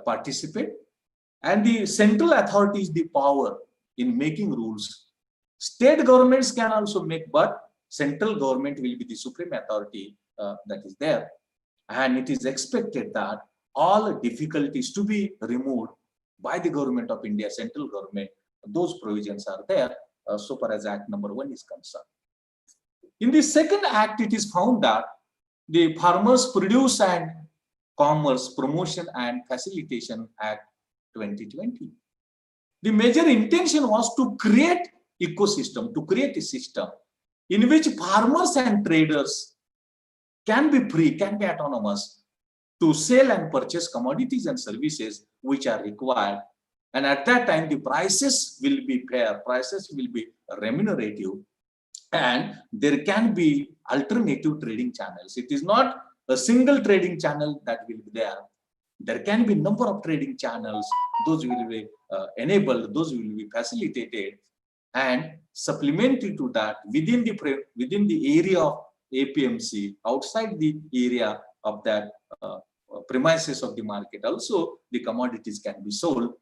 participate. And the central authority is the power in making rules. State governments can also make, but central government will be the supreme authority that is there. And it is expected that all difficulties to be removed by the government of India, central government, those provisions are there so far as Act number 1 is concerned. In the second act, it is found that the Farmers Produce and Commerce Promotion and Facilitation Act 2020. The major intention was to create ecosystem, to create a system in which farmers and traders can be free, can be autonomous to sell and purchase commodities and services which are required. And at that time, the prices will be fair, prices will be remunerative, and there can be alternative trading channels. It is not a single trading channel that will be there. There can be number of trading channels. Those will be enabled, those will be facilitated. And supplementary to that, within the area of APMC, outside the area of that premises of the market, also the commodities can be sold.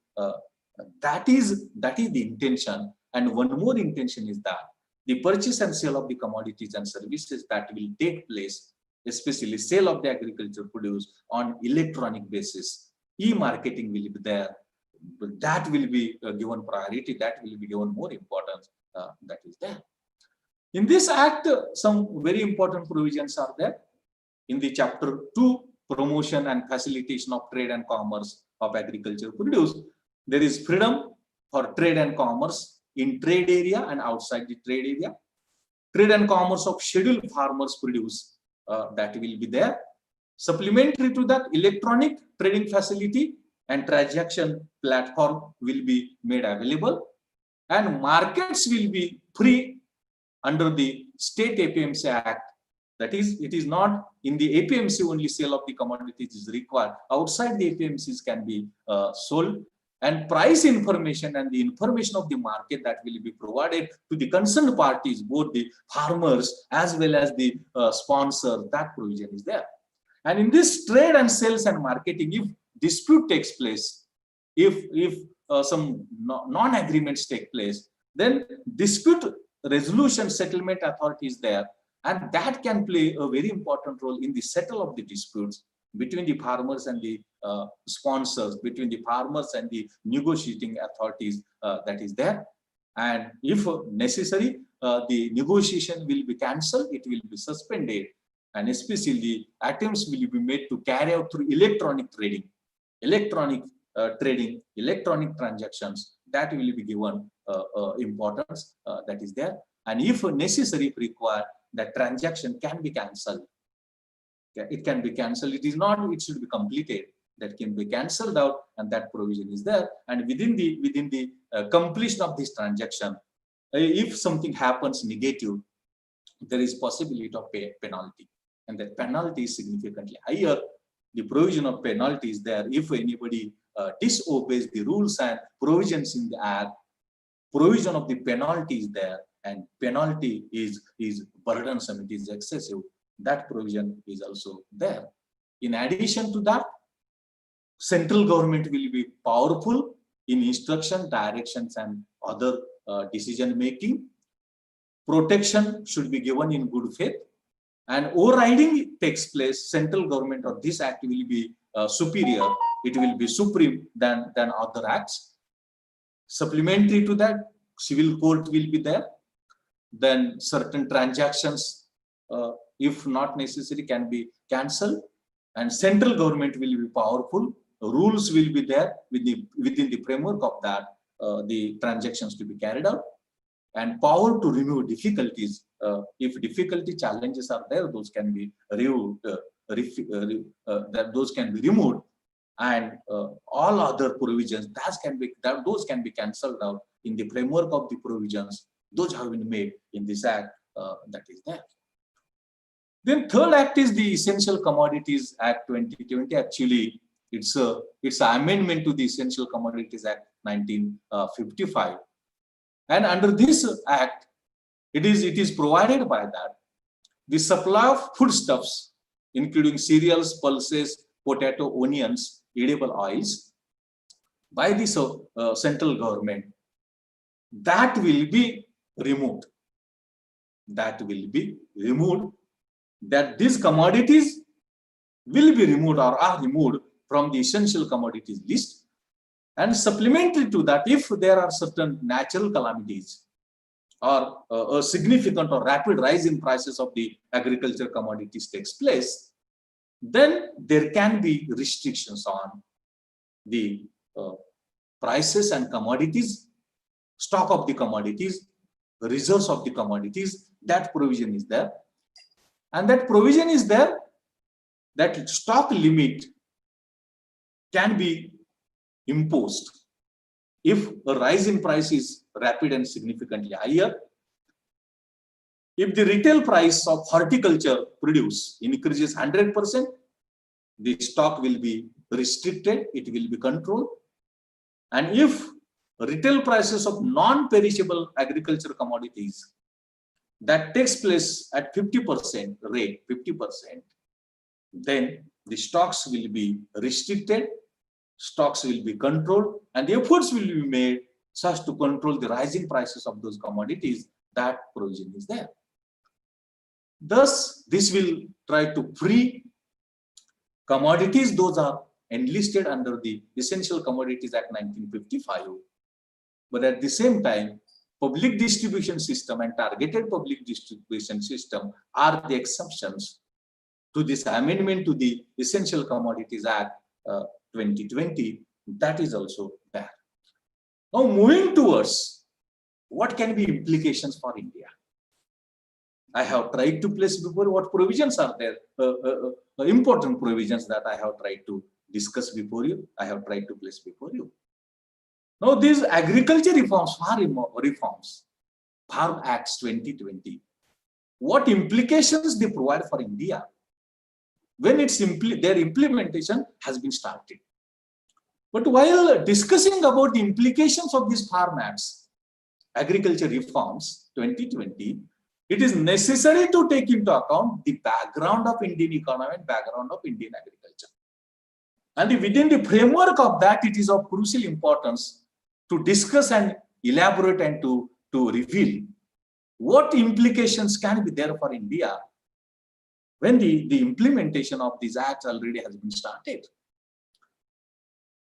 That is the intention. And one more intention is that the purchase and sale of the commodities and services that will take place, especially sale of the agricultural produce on electronic basis, e-marketing will be there. That will be given priority, that will be given more importance, that is there. In this act, some very important provisions are there. In the chapter 2, promotion and facilitation of trade and commerce of agricultural produce, there is freedom for trade and commerce in trade area and outside the trade area. Trade and commerce of scheduled farmers produce, that will be there. Supplementary to that, electronic trading facility and transaction platform will be made available, and markets will be free under the State APMC Act. That is, it is not in the APMC only sale of the commodities is required. Outside the APMCs can be sold, and price information and the information of the market that will be provided to the concerned parties, both the farmers as well as the sponsor, that provision is there. And in this trade and sales and marketing, if dispute takes place, if some non-agreements take place, then dispute resolution settlement authority is there, and that can play a very important role in the settle of the disputes between the farmers and the sponsors, between the farmers and the negotiating authorities that is there. And if necessary, the negotiation will be cancelled, it will be suspended, and especially attempts will be made to carry out through electronic trading, electronic transactions, that will be given importance that is there. And if necessary, if required, that transaction can be cancelled. It can be cancelled. It is not, it should be completed. That can be cancelled out, and that provision is there. And within the completion of this transaction, if something happens negative, there is possibility of penalty, and that penalty is significantly higher. The provision of penalty is there if anybody disobeys the rules and provisions in the Act. Provision of the penalty is there, and penalty is burdensome, it is excessive. That provision is also there. In addition to that, central government will be powerful in instruction, directions, and other decision making. Protection should be given in good faith, and overriding takes place. Central government of this act will be superior, it will be supreme than other acts. Supplementary to that, civil court will be there. Then certain transactions, if not necessary, can be cancelled, and central government will be powerful. Rules will be there within the framework of that, the transactions to be carried out, and power to remove difficulties. If difficulty challenges are there, those can be removed, those can be removed, and all other provisions those can be cancelled out in the framework of the provisions. Those have been made in this act, that is there. Then third act is the Essential Commodities Act 2020. Actually, it's an amendment to the Essential Commodities Act 1955. And under this act, it is provided by that the supply of foodstuffs, including cereals, pulses, potato, onions, edible oils, by the central government, that will be removed. That will be removed. That these commodities will be removed or are removed from the essential commodities list. And supplementary to that, if there are certain natural calamities or a significant or rapid rise in prices of the agriculture commodities takes place, then there can be restrictions on the prices and commodities, stock of the commodities, reserves of the commodities. That provision is there. And that provision is there that stock limit can be imposed if a rise in price is rapid and significantly higher. If the retail price of horticulture produce increases 100%, the stock will be restricted, it will be controlled. And if retail prices of non-perishable agriculture commodities that takes place at 50% rate, 50%, then the stocks will be restricted, stocks will be controlled, and efforts will be made such to control the rising prices of those commodities. That provision is there. Thus, this will try to free commodities, those are enlisted under the Essential Commodities Act 1955. But at the same time, public distribution system and targeted public distribution system are the exceptions to this amendment to the Essential Commodities Act 2020. That is also there. Now, moving towards what can be implications for India. I have tried to place before what provisions are there, important provisions that I have tried to discuss before you. I have tried to place before you. Now, these agriculture reforms, Farm Acts 2020, what implications they provide for India when their implementation has been started. But while discussing about the implications of these Farm Acts, agriculture reforms 2020, it is necessary to take into account the background of Indian economy and background of Indian agriculture. And within the framework of that, it is of crucial importance to discuss and elaborate and to reveal what implications can be there for India when the implementation of these acts already has been started.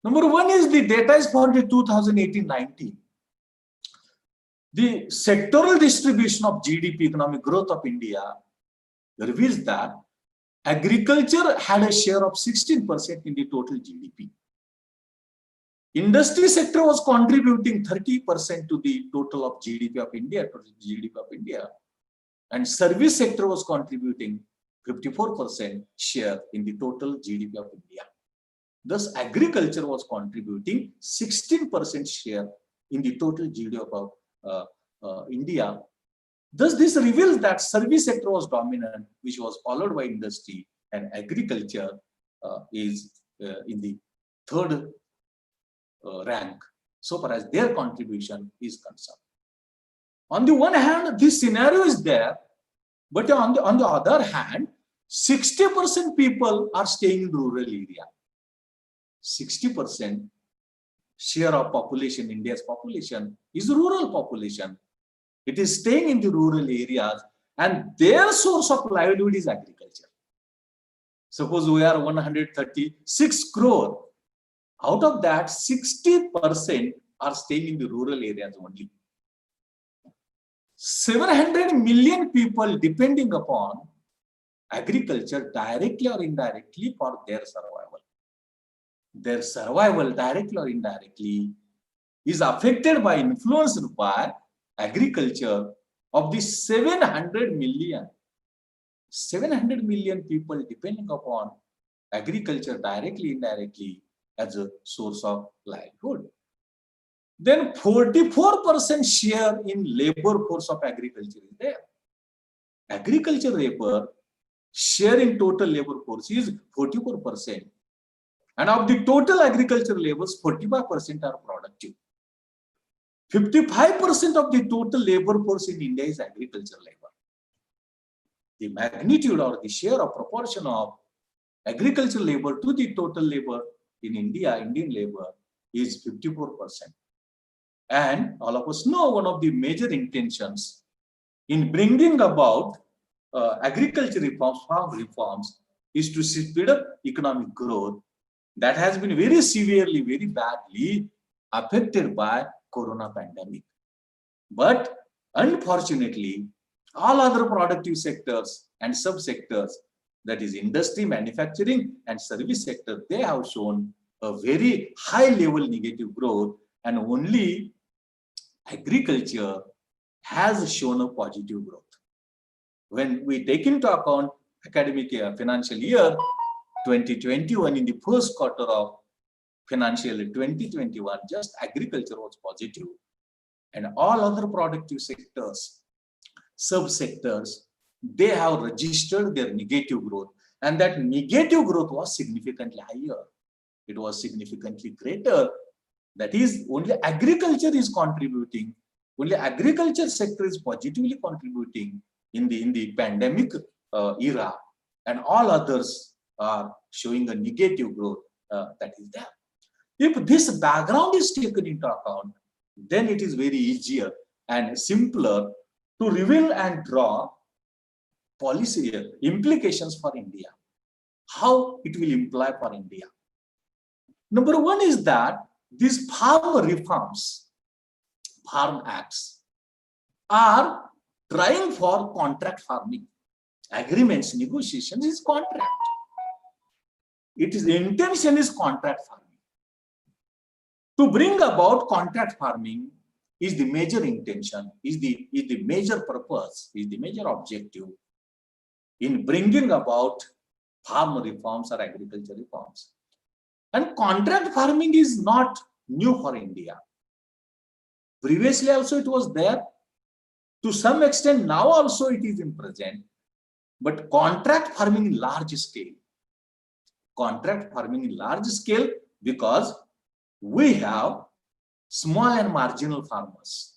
Number one is the data is for the 2018-19. The sectoral distribution of GDP, economic growth of India, reveals that agriculture had a share of 16% in the total GDP. Industry sector was contributing 30% to the total of GDP of India, and service sector was contributing 54% share in the total GDP of India. Thus, agriculture was contributing 16% share in the total GDP of India. Thus, this reveals that service sector was dominant, which was followed by industry, and agriculture is in the third rank so far as their contribution is concerned. On the one hand, this scenario is there, but on the other hand, 60% people are staying in rural area. 60% share of population, India's population, is rural population. It is staying in the rural areas, and their source of livelihood is agriculture. Suppose we are 136 crore. Out of that, 60% are staying in the rural areas only. 700 million people depending upon agriculture directly or indirectly for their survival. Their survival directly or indirectly is affected by, influenced by agriculture. Of the 700 million people depending upon agriculture directly, indirectly as a source of livelihood. Then 44% share in labor force of agriculture is there. Agriculture labor share in total labor force is 44%. And of the total agriculture labors, 45% are productive. 55% of the total labor force in India is agriculture labor. The magnitude or the share or proportion of agriculture labor to the total labor in India, Indian labor, is 54%. And all of us know one of the major intentions in bringing about agriculture reforms, farm reforms, is to speed up economic growth that has been very severely, very badly affected by corona pandemic. But unfortunately, all other productive sectors and subsectors, that is industry, manufacturing and service sector, they have shown a very high level negative growth, and only agriculture has shown a positive growth. When we take into account academic year, financial year 2021, in the first quarter of financial year 2021, just agriculture was positive, and all other productive sectors, subsectors, they have registered their negative growth, and that negative growth was significantly higher. It was significantly greater. That is, only agriculture is contributing, only agriculture sector is positively contributing in the pandemic era, and all others are showing a negative growth that is there. If this background is taken into account, then it is very easier and simpler to reveal and draw policy implications for India, how it will imply for India. Number one is that these farm reforms, farm acts, are trying for contract farming. Agreements, negotiations is contract. It is, the intention is contract farming. To bring about contract farming is the major intention, is the major purpose, is the major objective in bringing about farm reforms or agriculture reforms. And contract farming is not new for India. Previously also it was there. To some extent now also it is in present. But contract farming in large scale. Contract farming in large scale because we have small and marginal farmers.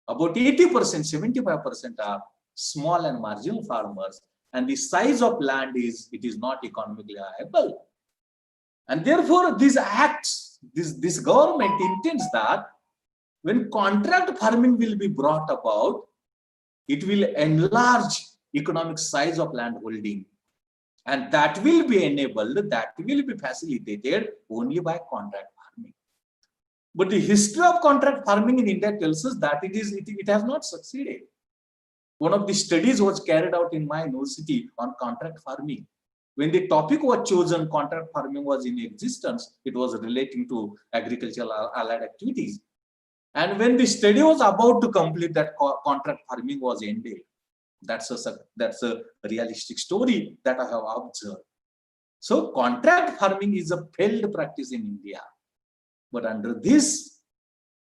About 80%, 75% are small and marginal farmers, and the size of land is not economically viable. And therefore, these acts, this government intends that when contract farming will be brought about, it will enlarge economic size of land holding, and that will be enabled, that will be facilitated only by contract farming. But the history of contract farming in India tells us that it has not succeeded. one of the studies was carried out in my university on contract farming. When the topic was chosen, contract farming was in existence. It was relating to agricultural allied activities. And when the study was about to complete, that contract farming was ended. That's a realistic story that I have observed. So contract farming is a failed practice in India. But under these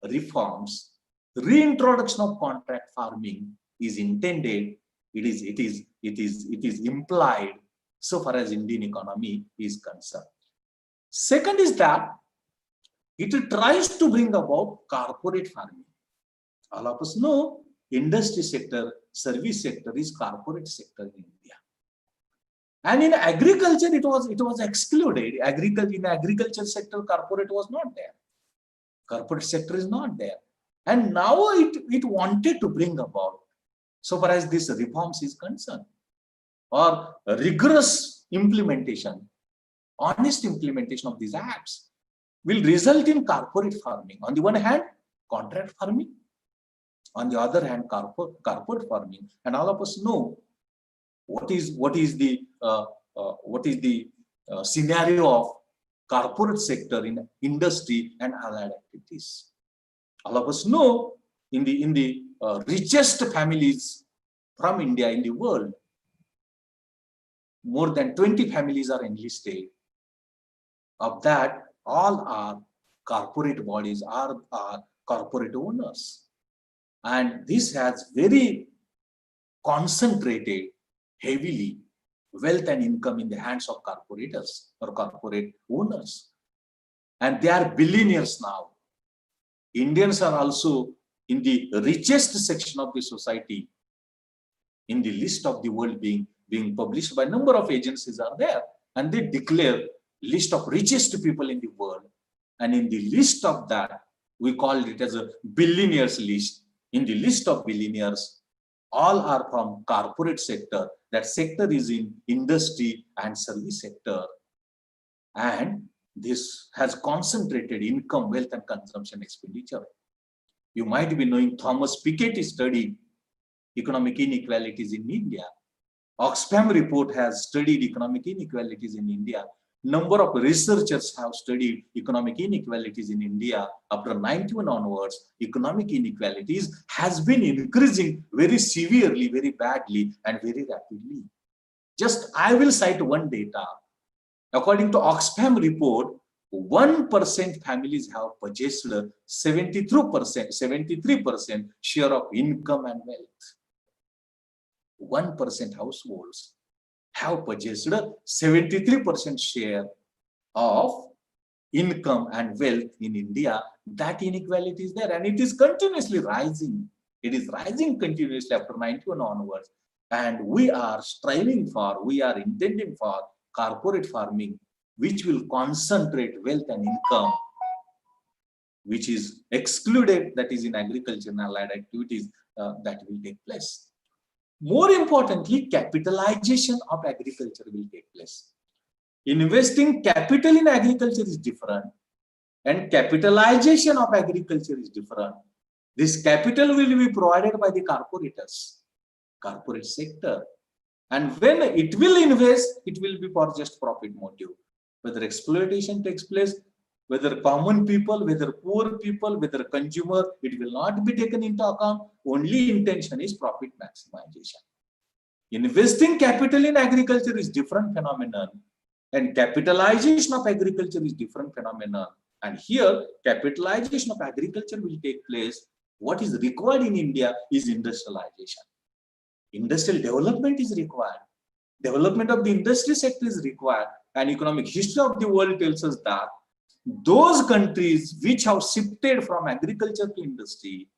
reforms, reintroduction of contract farming is intended. It is implied so far as Indian economy is concerned. Second is that it tries to bring about corporate farming. All of us know industry sector, service sector is corporate sector in India. And in agriculture, it was excluded. In agriculture sector, corporate was not there. Corporate sector is not there. And now it wanted to bring about, so far as this reforms is concerned, or rigorous implementation, honest implementation of these acts will result in corporate farming. On the one hand, contract farming. On the other hand, corporate farming. And all of us know what is the scenario of corporate sector in industry and allied activities. All of us know in the richest families from India in the world, more than 20 families are enlisted. Of that, all are corporate bodies, are corporate owners. And this has very concentrated heavily wealth and income in the hands of corporators or corporate owners. And they are billionaires now. Indians are also in the richest section of the society. In the list of the world being published by a number of agencies are there. And they declare list of richest people in the world. And in the list of that, we call it as a billionaires list. In the list of billionaires, all are from corporate sector. That sector is in industry and service sector. And this has concentrated income, wealth, and consumption expenditure. You might be knowing Thomas Piketty studied economic inequalities in India. Oxfam report has studied economic inequalities in India. Number of researchers have studied economic inequalities in India. After 91 onwards, economic inequalities has been increasing very severely, very badly, and very rapidly. Just I will cite one data. According to Oxfam report, 1% families have purchased 73% share of income and wealth. 1% households have purchased 73% share of income and wealth in India. That inequality is there, and it is continuously rising. It is rising continuously after 91 onwards. And we are intending for corporate farming, which will concentrate wealth and income, which is excluded, that is in agriculture and allied activities, that will take place. More importantly, capitalization of agriculture will take place. Investing capital in agriculture is different, and capitalization of agriculture is different. This capital will be provided by the corporate sector. And when it will invest, it will be for just profit motive. Whether exploitation takes place, whether common people, whether poor people, whether consumer, it will not be taken into account. Only intention is profit maximization. Investing capital in agriculture is different phenomenon, and capitalization of agriculture is different phenomenon. And here, capitalization of agriculture will take place. What is required in India is industrialization. Industrial development is required. Development of the industry sector is required. And economic history of the world tells us that those countries which have shifted from agriculture to industry,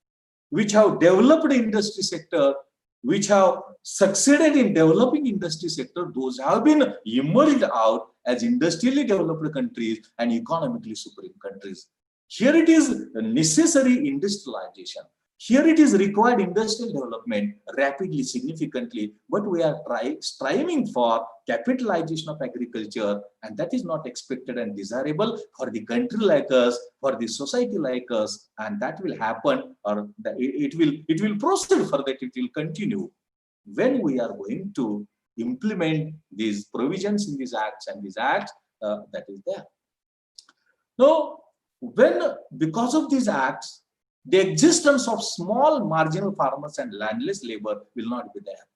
which have developed industry sector, which have succeeded in developing industry sector, those have been emerged out as industrially developed countries and economically supreme countries. Here it is necessary industrialization. Here it is required industrial development rapidly, significantly, but we are striving for capitalization of agriculture, and that is not expected and desirable for the country like us, for the society like us, and that will happen, or it will proceed further, it will continue. when we are going to implement these provisions in these acts and these acts that is there. Now, because of these acts, the existence of small marginal farmers and landless labor will not be there.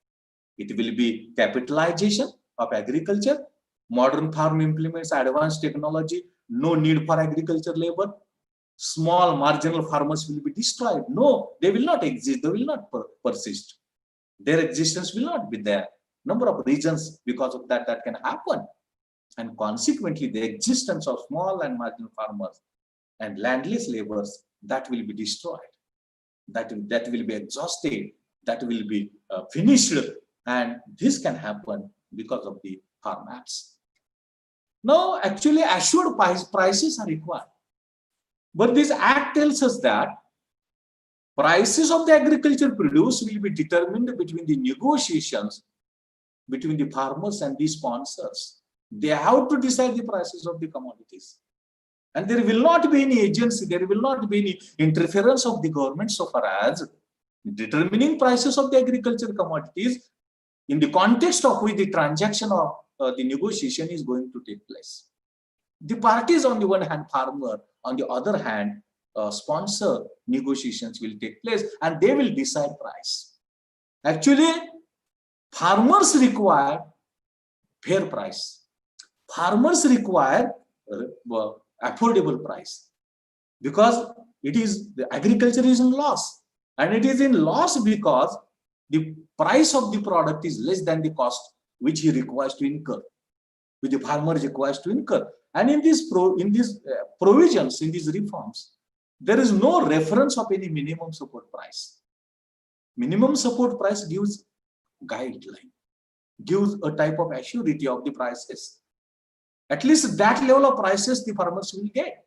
It will be capitalization of agriculture. Modern farm implements advanced technology, no need for agriculture labor. Small marginal farmers will be destroyed. No, they will not exist. They will not persist. Their existence will not be there. Number of reasons because of that can happen. And consequently, the existence of small and marginal farmers and landless laborers, that will be destroyed. That will be exhausted. That will be finished. And this can happen because of the Farm Acts. Now, actually, assured prices are required. But this act tells us that prices of the agriculture produce will be determined between the negotiations between the farmers and the sponsors. They have to decide the prices of the commodities. And there will not be any agency, there will not be any interference of the government so far as determining prices of the agricultural commodities in the context of which the transaction of the negotiation is going to take place. The parties on the one hand, farmer, on the other hand, sponsor negotiations will take place and they will decide price. Actually, farmers require fair price. Farmers require affordable price because the agriculture is in loss, and it is in loss because the price of the product is less than the cost which he requires to incur, which the farmer requires to incur. And in these provisions, in these reforms, there is no reference of any minimum support price. Minimum support price gives guideline, gives a type of assurity of the prices. At least that level of prices the farmers will get.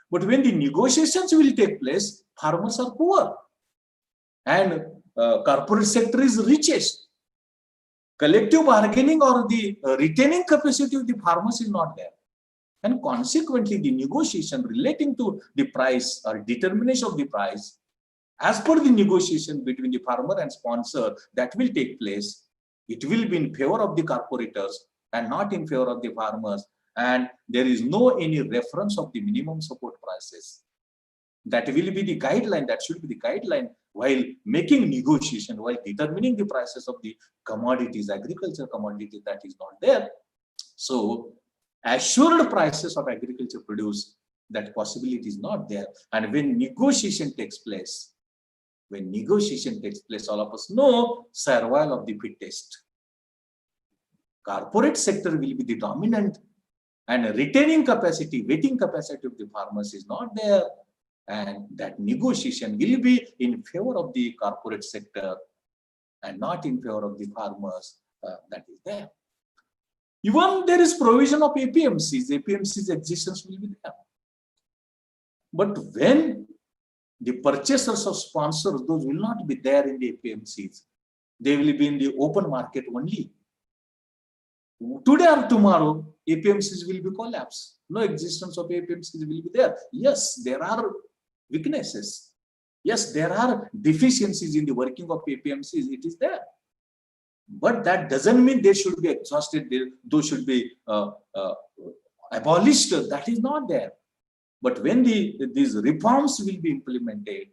But when the negotiations will take place, farmers are poor and corporate sector is richest. Collective bargaining or the retaining capacity of the farmers is not there. And consequently, the negotiation relating to the price or determination of the price, as per the negotiation between the farmer and sponsor that will take place, it will be in favor of the corporators and not in favor of the farmers. And there is no any reference of the minimum support prices. That will be the guideline, that should be the guideline while making negotiation, while determining the prices of the commodities, agriculture commodities, that is not there. So, assured prices of agriculture produce, that possibility is not there. And when negotiation takes place, all of us know survival of the fittest. Corporate sector will be the dominant, and retaining capacity, waiting capacity of the farmers is not there. And that negotiation will be in favor of the corporate sector and not in favor of the farmers. That is there. Even there is provision of APMC's existence will be there. But when the purchasers of sponsors, those will not be there in the APMCs. They will be in the open market only. Today or tomorrow, APMCs will be collapsed. No existence of APMCs will be there. Yes, there are weaknesses. Yes, there are deficiencies in the working of APMCs. It is there. But that doesn't mean they should be exhausted. Those should be abolished. That is not there. But when these reforms will be implemented,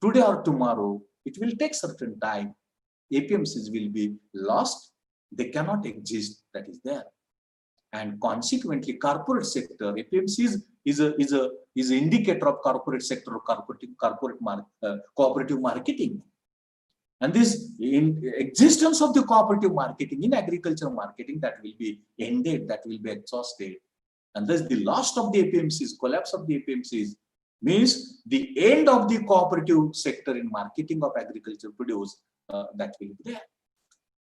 today or tomorrow, it will take certain time. APMCs will be lost. They cannot exist. That is there. And consequently, corporate sector, APMCs is an indicator of corporate sector, cooperative marketing. And this existence of the cooperative marketing in agriculture marketing, that will be ended, that will be exhausted. And thus the loss of the APMCs, collapse of the APMCs means the end of the cooperative sector in marketing of agriculture produce, that will be there.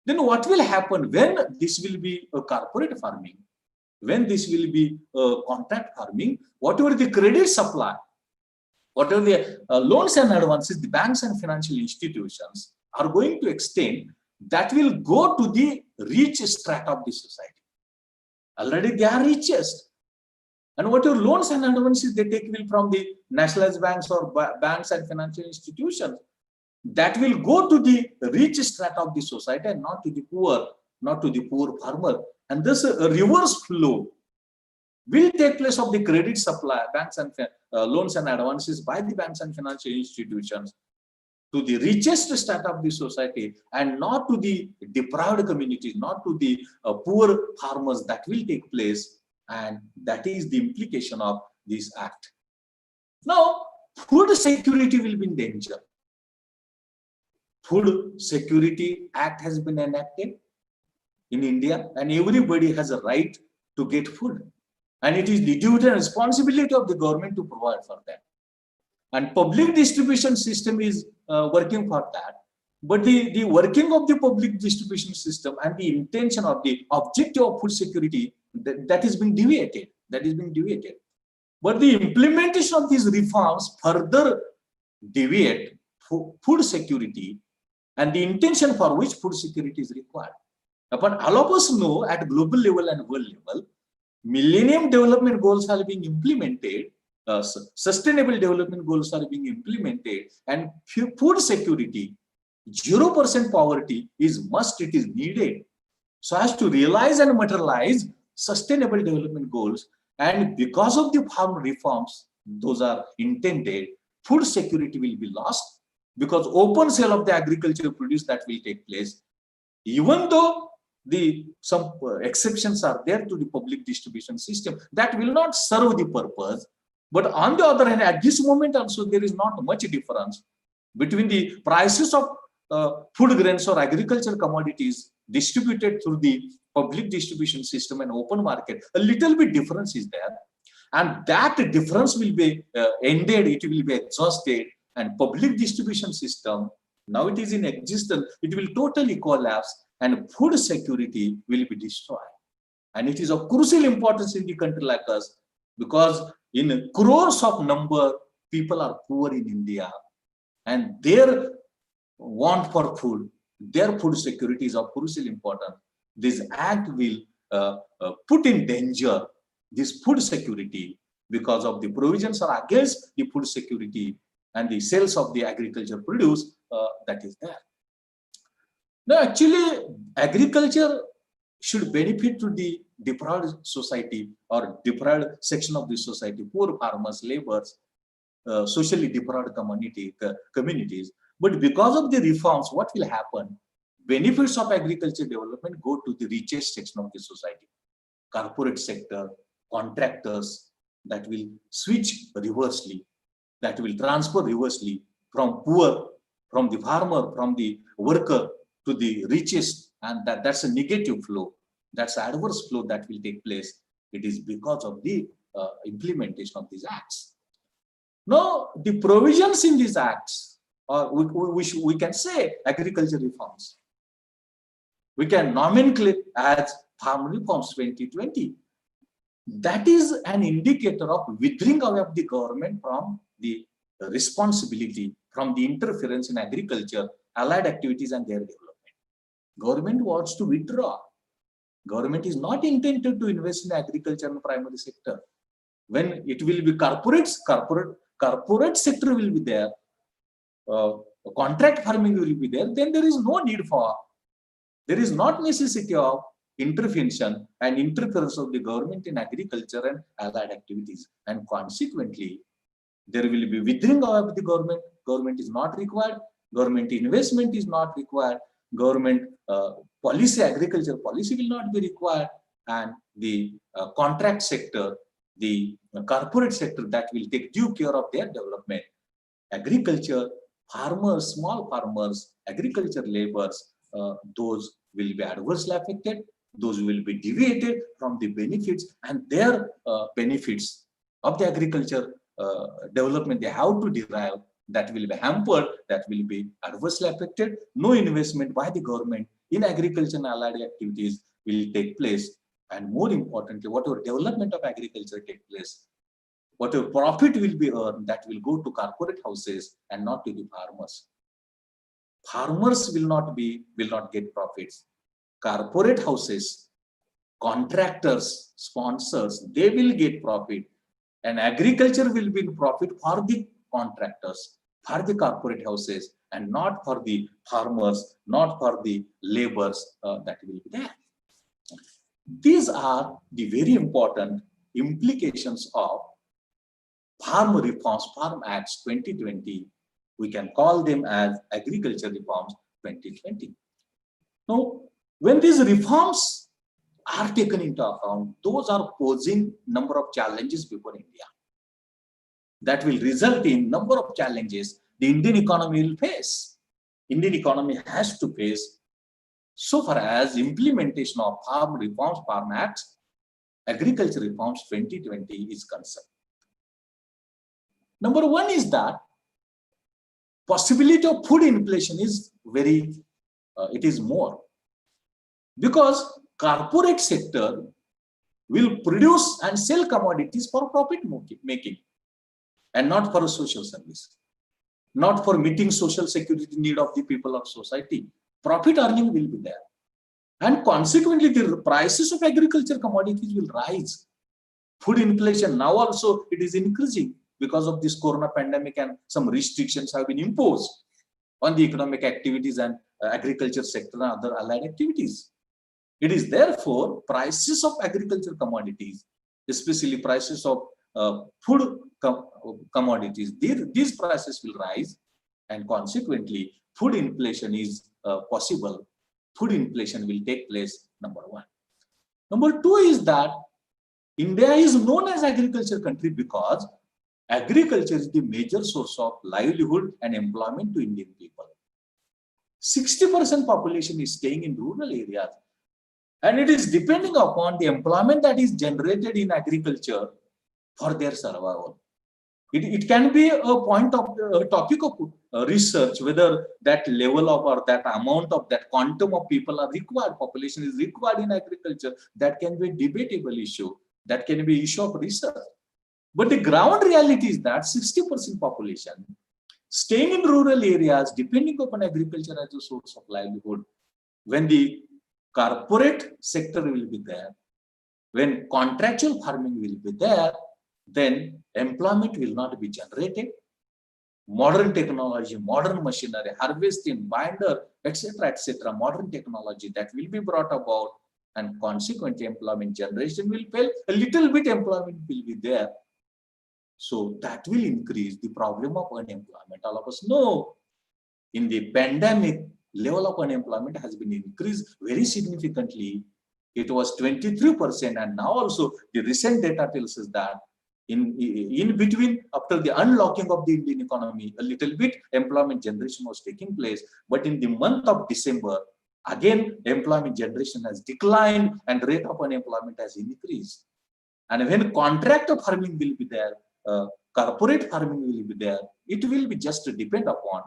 Then what will happen when this will be a corporate farming, when this will be a contract farming, whatever the credit supply, whatever the loans and advances, the banks and financial institutions are going to extend, that will go to the rich strata of the society. Already they are richest. And whatever loans and advances they take will from the nationalized banks or banks and financial institutions. that will go to the rich strata of the society and not to the poor, not to the poor farmer. And this reverse flow will take place of the credit supply, banks and loans and advances by the banks and financial institutions to the richest strata of the society and not to the deprived communities, not to the poor farmers. That will take place, and that is the implication of this act. Now, food security will be in danger. Food Security Act has been enacted in India, and everybody has a right to get food. And it is the duty and responsibility of the government to provide for that. And public distribution system is working for that. But the working of the public distribution system and the intention of the objective of food security, that is being deviated. That is being deviated. But the implementation of these reforms further deviate food security and the intention for which food security is required. But all of us know at global level and world level, Millennium Development Goals are being implemented, Sustainable Development Goals are being implemented, and food security, 0% poverty is must, it is needed. So as to realize and materialize Sustainable Development Goals, and because of the farm reforms, those are intended, food security will be lost because open sale of the agricultural produce that will take place. Even though some exceptions are there to the public distribution system, that will not serve the purpose. But on the other hand, at this moment also, there is not much difference between the prices of food grains or agricultural commodities distributed through the public distribution system and open market. A little bit difference is there, and that difference will be ended, it will be exhausted, and public distribution system, now it is in existence, it will totally collapse and food security will be destroyed. And it is of crucial importance in the country like us, because in crores of number, people are poor in India, and their want for food, their food security is of crucial importance. This act will put in danger this food security because of the provisions are against the food security and the sales of the agriculture produce that is there. Now, actually, agriculture should benefit to the deprived society or deprived section of the society, poor farmers, laborers, socially deprived communities. But because of the reforms, what will happen? Benefits of agriculture development go to the richest section of the society, corporate sector, contractors, that will switch reversely, that will transfer reversely from poor, from the farmer, from the worker to the richest, and that's a negative flow. That's an adverse flow that will take place. It is because of the implementation of these acts. Now, the provisions in these acts, or we can say agriculture reforms. We can nomenclate as Farm Reforms 2020. That is an indicator of withdrawing away of the government from the responsibility, from the interference in agriculture, allied activities and their development. Government wants to withdraw. Government is not intended to invest in agriculture and primary sector. When it will be corporate sector will be there, contract farming will be there, then there is no need for, there is not necessity of intervention and interference of the government in agriculture and allied activities. And consequently, there will be withdrawing of the government. Government is not required. Government investment is not required. Government policy, agriculture policy will not be required. And the contract sector, the corporate sector, that will take due care of their development. Agriculture, farmers, small farmers, agriculture laborers, those will be adversely affected. Those will be deviated from the benefits, and their benefits of the agriculture development they have to derive, that will be hampered, that will be adversely affected. No investment by the government in agriculture and allied activities will take place. And more importantly, whatever development of agriculture take place, whatever profit will be earned, that will go to corporate houses and not to the farmers. Farmers will not get profits. Corporate houses, contractors, sponsors, they will get profit, and agriculture will be in profit for the contractors, for the corporate houses, and not for the farmers, not for the laborers that will be there. These are the very important implications of Farm Reforms, Farm Acts 2020. We can call them as Agriculture Reforms 2020. Now, when these reforms are taken into account, those are posing number of challenges before India. That will result in number of challenges the Indian economy will face. Indian economy has to face so far as implementation of Farm Reforms, Farm Acts, Agriculture Reforms 2020 is concerned. Number one is that possibility of food inflation is very, it is more. Because corporate sector will produce and sell commodities for profit making and not for a social service, not for meeting social security need of the people of society. Profit earning will be there. And consequently, the prices of agriculture commodities will rise. Food inflation now also it is increasing because of this corona pandemic, and some restrictions have been imposed on the economic activities and agriculture sector and other allied activities. It is therefore prices of agriculture commodities, especially prices of food commodities, these prices will rise, and consequently food inflation is possible. Food inflation will take place, number one. Number two is that India is known as agriculture country because agriculture is the major source of livelihood and employment to Indian people. 60% population is staying in rural areas, and it is depending upon the employment that is generated in agriculture for their survival. It can be a point of a topic of research whether that level of or that amount of that quantum of people are required, population is required in agriculture. That can be a debatable issue. That can be issue of research. But the ground reality is that 60% population staying in rural areas, depending upon agriculture as a source of livelihood. When the corporate sector will be there, when contractual farming will be there, then employment will not be generated. Modern technology, modern machinery, harvesting, binder, etc., modern technology that will be brought about, and consequently employment generation will fail. A little bit employment will be there. So that will increase the problem of unemployment. All of us know in the pandemic, level of unemployment has been increased very significantly. It was 23%, and now also the recent data tells us that in between, after the unlocking of the Indian economy, a little bit employment generation was taking place. But in the month of December, again, employment generation has declined and rate of unemployment has increased. And when contract of farming will be there, corporate farming will be there, it will be just to depend upon.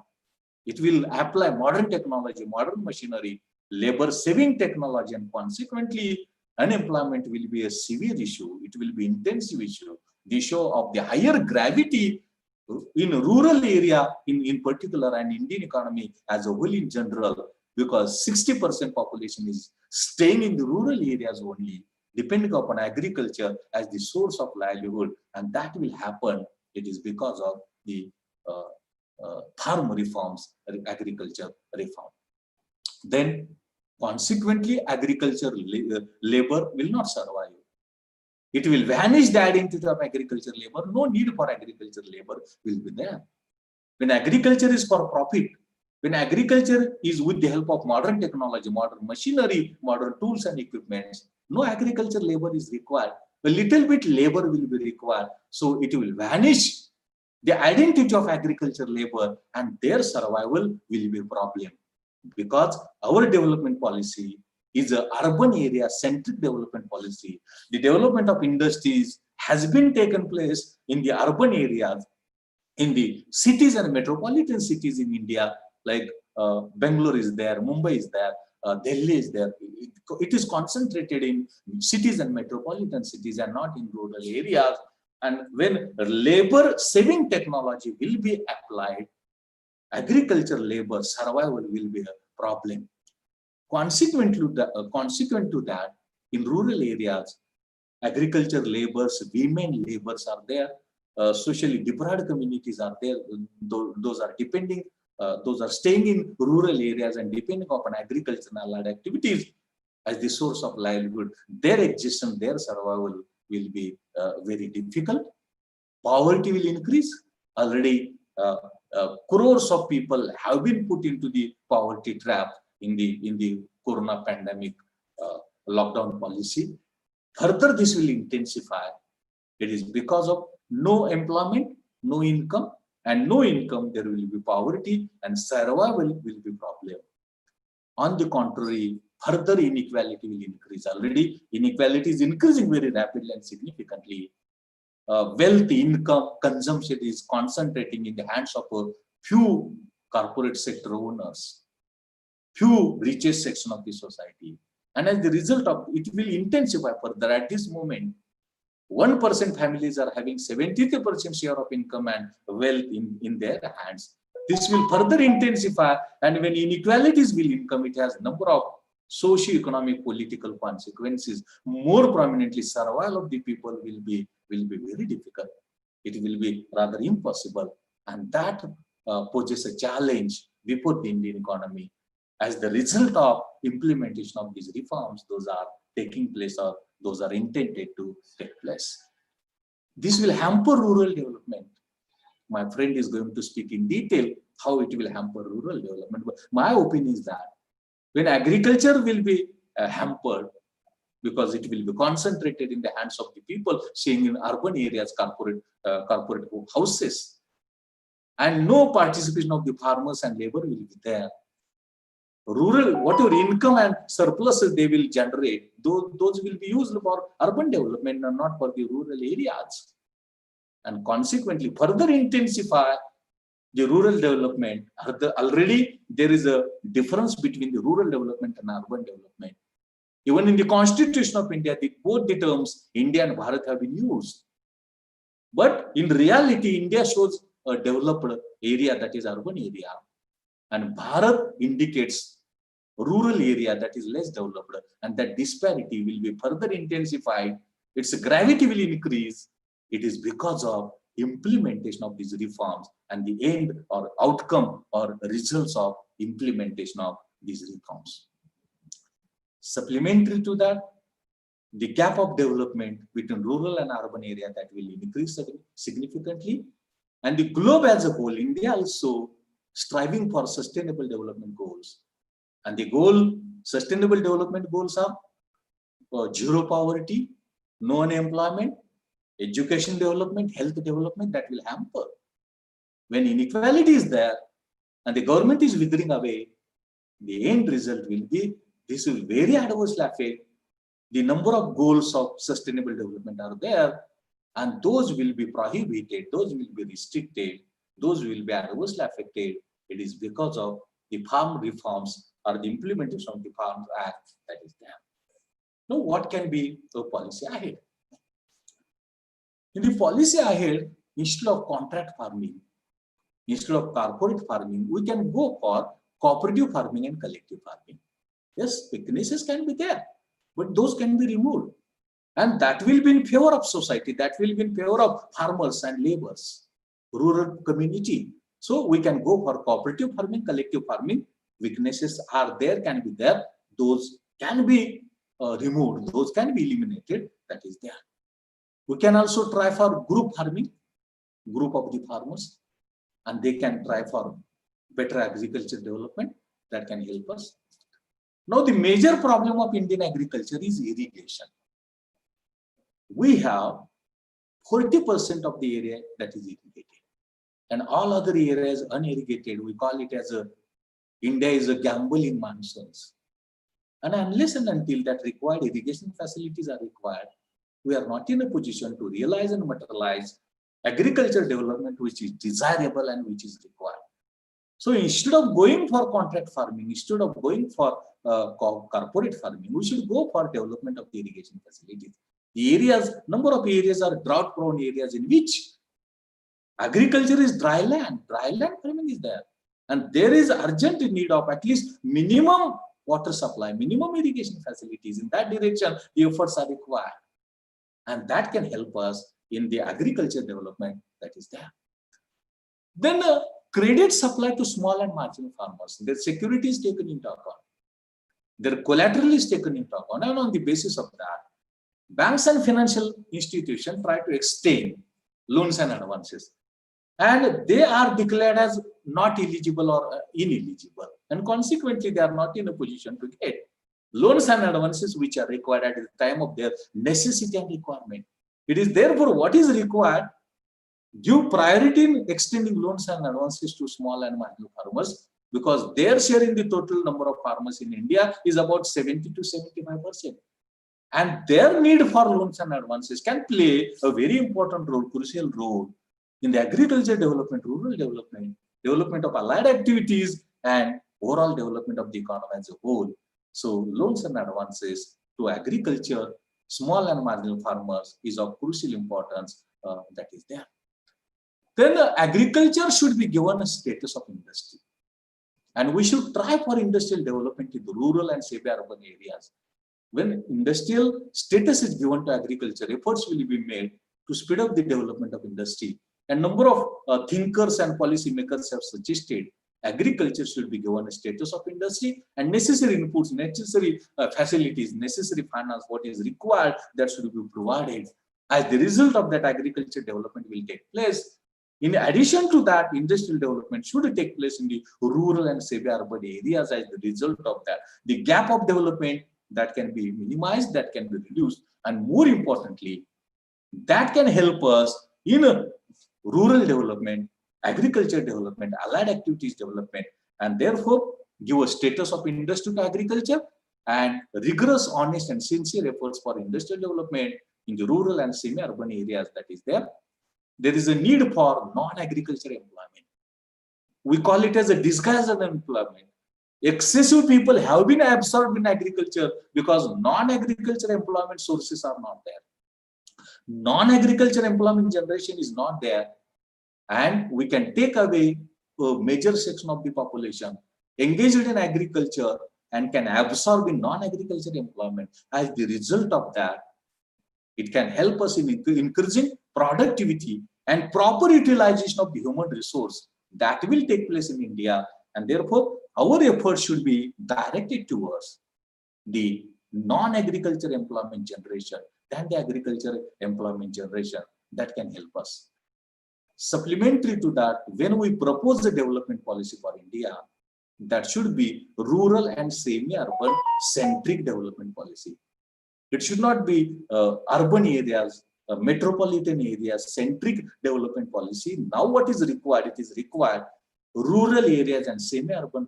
It will apply modern technology, modern machinery, labor saving technology, and consequently unemployment will be a severe issue. It will be intensive issue. The issue of the higher gravity in rural area in particular, and Indian economy as a whole in general, because 60% population is staying in the rural areas only, depending upon agriculture as the source of livelihood, and that will happen. It is because of the farm reforms, agriculture reform. Then consequently agriculture labor will not survive. It will vanish the identity of agriculture labor. No need for agriculture labor will be there. When agriculture is for profit, when agriculture is with the help of modern technology, modern machinery, modern tools and equipments, no agriculture labor is required. A little bit labor will be required. So it will vanish the identity of agriculture labor, and their survival will be a problem. Because our development policy is an urban area centric development policy. The development of industries has been taken place in the urban areas, in the cities and metropolitan cities in India, like Bangalore is there, Mumbai is there, Delhi is there. It is concentrated in cities and metropolitan cities and not in rural areas. And when labor saving technology will be applied, agriculture labor survival will be a problem. Consequent to that, in rural areas, agriculture laborers, women laborers are there, socially deprived communities are there. Those are depending those are staying in rural areas and depending upon agricultural activities as the source of livelihood, their existence, their survival will be very difficult. Poverty will increase. Already crores of people have been put into the poverty trap in the corona pandemic lockdown policy. Further, this will intensify. It is because of no employment, no income, and no income, there will be poverty and survival will be problem. On the contrary, further inequality will increase. Already inequality is increasing very rapidly and significantly. Wealth, income, consumption is concentrating in the hands of a few corporate sector owners, few richest section of the society. And as the result of it will intensify further. At this moment, 1% families are having 73% share of income and wealth in their hands. This will further intensify, and when inequalities will income, it has number of socio-economic political consequences. More prominently, survival of the people will be very difficult. It will be rather impossible, and that poses a challenge before the Indian economy. As the result of implementation of these reforms, those are taking place or those are intended to take place. This will hamper rural development. My friend is going to speak in detail how it will hamper rural development. But my opinion is that when agriculture will be hampered, because it will be concentrated in the hands of the people staying in urban areas, corporate houses, and no participation of the farmers and labor will be there. Rural, whatever income and surpluses they will generate, those will be used for urban development and not for the rural areas. And consequently, further intensify the rural development. Already there is a difference between the rural development and urban development. Even in the Constitution of India, both the terms India and Bharat have been used. But in reality, India shows a developed area, that is urban area. And Bharat indicates rural area that is less developed, and that disparity will be further intensified. Its gravity will increase. It is because of implementation of these reforms and the end or outcome or results of implementation of these reforms. Supplementary to that, the gap of development between rural and urban area that will increase significantly. And the globe as a whole, India also striving for sustainable development goals. And the sustainable development goals are zero poverty, no unemployment, education development, health development that will hamper. When inequality is there and the government is withering away, the end result will be, this will very adversely affect the number of goals of sustainable development are there, and those will be prohibited, those will be restricted, those will be adversely affected. It is because of the farm reforms or the implementation of the Farm Act that is there. Now, what can be the policy ahead? In the policy ahead, instead of contract farming, instead of corporate farming, we can go for cooperative farming and collective farming. Yes, weaknesses can be there, but those can be removed. And that will be in favor of society, that will be in favor of farmers and laborers, rural community. So we can go for cooperative farming, collective farming. Weaknesses are there, can be there. Those can be removed, those can be eliminated, that is there. We can also try for group farming, group of the farmers, and they can try for better agriculture development that can help us. Now, the major problem of Indian agriculture is irrigation. We have 40% of the area that is irrigated, and all other areas unirrigated. We call it as India is a gamble in monsoons. And unless and until that required irrigation facilities are required, we are not in a position to realize and materialize agriculture development which is desirable and which is required. So instead of going for contract farming, instead of going for corporate farming, we should go for development of the irrigation facilities. The areas, number of areas are drought prone areas in which agriculture is dry land farming is there. And there is urgent need of at least minimum water supply, minimum irrigation facilities. In that direction, the efforts are required. And that can help us in the agriculture development that is there. Then credit supply to small and marginal farmers. Their security is taken into account. Their collateral is taken into account. And on the basis of that, banks and financial institutions try to extend loans and advances. And they are declared as not eligible or ineligible. And consequently, they are not in a position to get loans and advances which are required at the time of their necessity and requirement. It is therefore what is required, give priority in extending loans and advances to small and marginal farmers, because their share in the total number of farmers in India is about 70 to 75%. And their need for loans and advances can play a very important role, crucial role in the agriculture development, rural development, development of allied activities, and overall development of the economy as a whole. So loans and advances to agriculture, small and marginal farmers is of crucial importance that is there. Then agriculture should be given a status of industry. And we should try for industrial development in the rural and semi-urban areas. When industrial status is given to agriculture, efforts will be made to speed up the development of industry. A number of thinkers and policymakers have suggested agriculture should be given a status of industry, and necessary inputs, necessary facilities, necessary finance, what is required, that should be provided. As the result of that, agriculture development will take place. In addition to that, industrial development should take place in the rural and semi-urban areas. As the result of that, the gap of development that can be minimized, that can be reduced, and more importantly, that can help us in rural development, agriculture development, allied activities development, and therefore give a status of industry to agriculture, and rigorous, honest, and sincere efforts for industrial development in the rural and semi-urban areas that is there. There is a need for non-agriculture employment. We call it as a disguised unemployment. Excessive people have been absorbed in agriculture because non-agriculture employment sources are not there. Non-agriculture employment generation is not there, and we can take away a major section of the population engaged in agriculture and can absorb in non-agriculture employment. As the result of that, it can help us in increasing productivity and proper utilization of the human resource that will take place in India, and therefore our efforts should be directed towards the non-agriculture employment generation than the agriculture employment generation. That can help us. Supplementary to that, when we propose the development policy for India, that should be rural and semi-urban centric development policy. It should not be urban areas, metropolitan areas centric development policy. Now what is required? It is required rural areas and semi-urban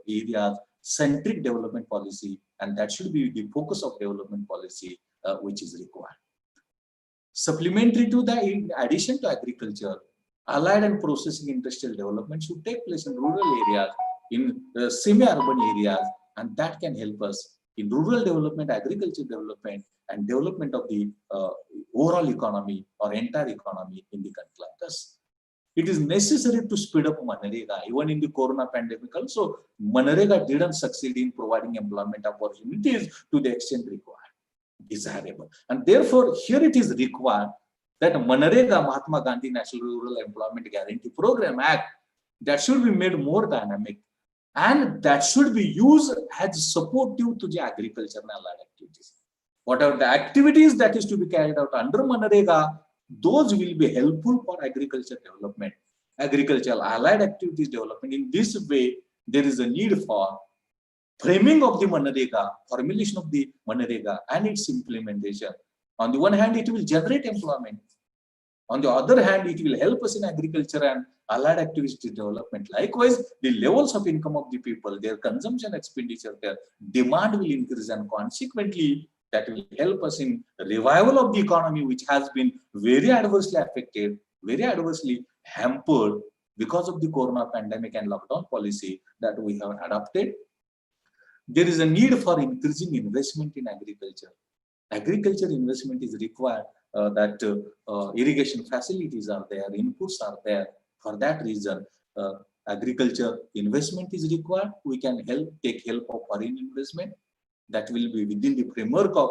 areas centric development policy, and that should be the focus of development policy which is required. Supplementary to that, in addition to agriculture, allied and processing industrial development should take place in rural areas, in semi-urban areas, and that can help us in rural development, agriculture development, and development of the overall economy or entire economy in the country like us. It is necessary to speed up Manrega. Even in the Corona pandemic also, Manrega didn't succeed in providing employment opportunities to the extent required, desirable. And therefore, here it is required that Manrega, Mahatma Gandhi National Rural Employment Guarantee Program Act, that should be made more dynamic, and that should be used as supportive to the agriculture and allied activities. Whatever the activities that is to be carried out under Manrega, those will be helpful for agriculture development, agricultural allied activities development. In this way, there is a need for framing of the Manrega, formulation of the Manrega and its implementation. On the one hand, it will generate employment. On the other hand, it will help us in agriculture and allied activities development. Likewise, the levels of income of the people, their consumption expenditure, their demand will increase, and consequently, that will help us in revival of the economy, which has been very adversely affected, very adversely hampered because of the Corona pandemic and lockdown policy that we have adopted. There is a need for increasing investment in agriculture. Agriculture investment is required, that irrigation facilities are there, inputs are there. For that reason, agriculture investment is required. We can take help of foreign investment. That will be within the framework of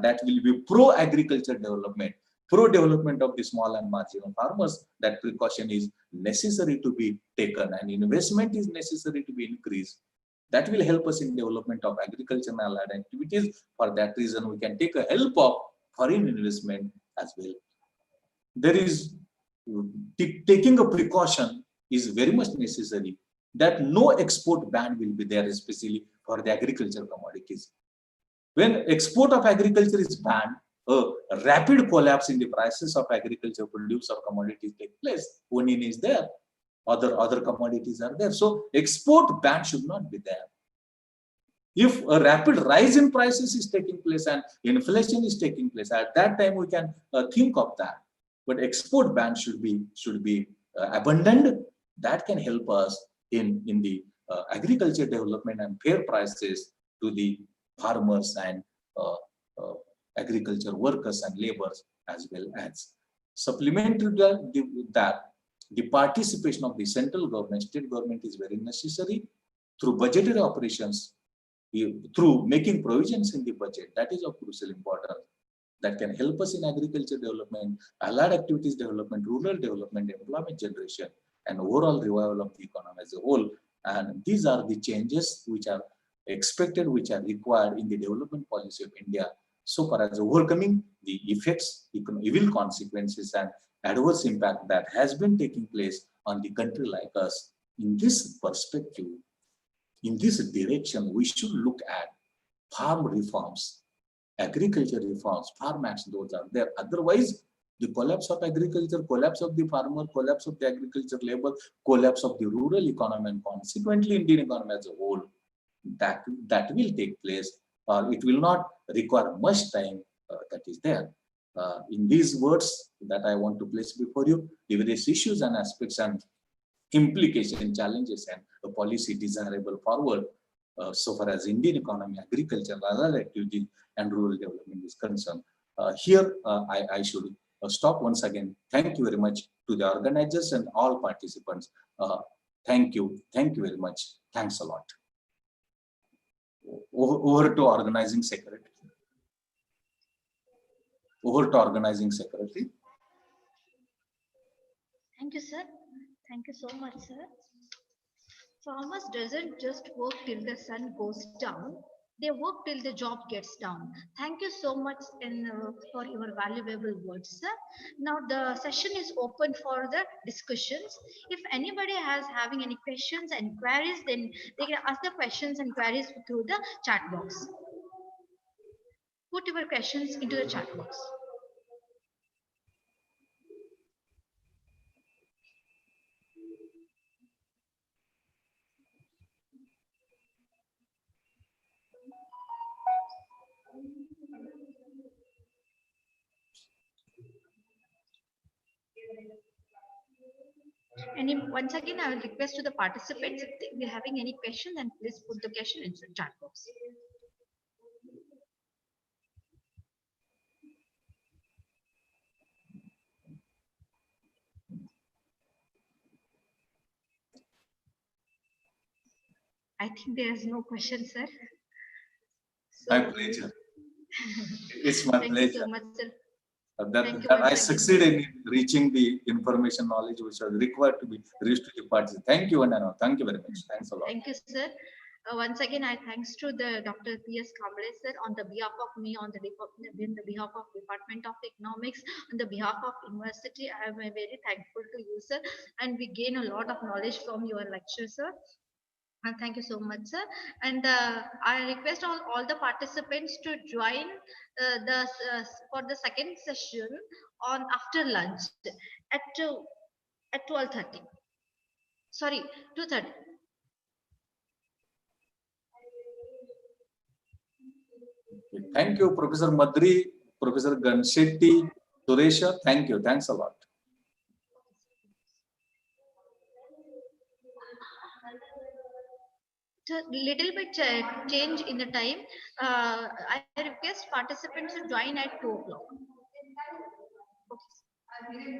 that will be pro-agriculture development. pro-development of the small and marginal farmers, that precaution is necessary to be taken and investment is necessary to be increased. That will help us in development of agriculture and allied activities. For that reason, we can take a help of foreign investment as well. There is taking a precaution is very much necessary that no export ban will be there, especially for the agriculture commodities. When export of agriculture is banned, a rapid collapse in the prices of agriculture produce or commodities take place. Onion is there, other commodities are there. So export ban should not be there. If a rapid rise in prices is taking place and inflation is taking place, at that time we can think of that. But export ban should be abandoned. That can help us in the agriculture development and fair prices to the farmers and agriculture workers and laborers, as well as supplementary to that, the participation of the central government, state government is very necessary through budgetary operations, through making provisions in the budget. That is of crucial importance. That can help us in agriculture development, allied activities development, rural development, employment generation, and overall revival of the economy as a whole. And these are the changes which are expected, which are required in the development policy of India, so far as overcoming the effects, evil consequences, and adverse impact that has been taking place on the country like us. In this perspective, in this direction, we should look at farm reforms, agriculture reforms, farm acts, those are there. Otherwise, the collapse of agriculture, collapse of the farmer, collapse of the agriculture labor, collapse of the rural economy, and consequently Indian economy as a whole, that will take place, or it will not require much time that is there. In these words that I want to place before you, the various issues and aspects and implication, challenges, and a policy desirable forward so far as Indian economy, agriculture, rural activity, and rural development is concerned. Here, I should stop once again. Thank you very much to the organizers and all participants. Thank you very much. Thanks a lot. Over to organizing secretary. Thank you, sir. Thank you so much, sir. Farmers doesn't just work till the sun goes down. They work till the job gets down. Thank you so much for your valuable words, sir. Now the session is open for the discussions. If anybody has having any questions and queries, then they can ask the questions and queries through the chat box. Put your questions into the chat box. And once again, I will request to the participants, if you're having any question, then please put the question into the chat box. I think there is no question, sir. My pleasure. It's my Thank pleasure. you so much, sir. That I succeeded in reaching the information knowledge which was required to be reached to the parties. Thank you, and thank you very much. Thanks a lot. Thank you, sir. Once again, I thanks to the Dr. P.S. Kamble, sir, on the behalf of me, on the behalf of Department of Economics, on the behalf of University. I am very thankful to you, sir, and we gain a lot of knowledge from your lecture, sir. And thank you so much, sir. And I request all the participants to join for the second session on after lunch at 12:30. Sorry, 2:30. Thank you, Professor Madri, Professor Ganshetty, Suresha. Thank you. Thanks a lot. Little bit change in the time. I request participants to join at 2 o'clock. Okay.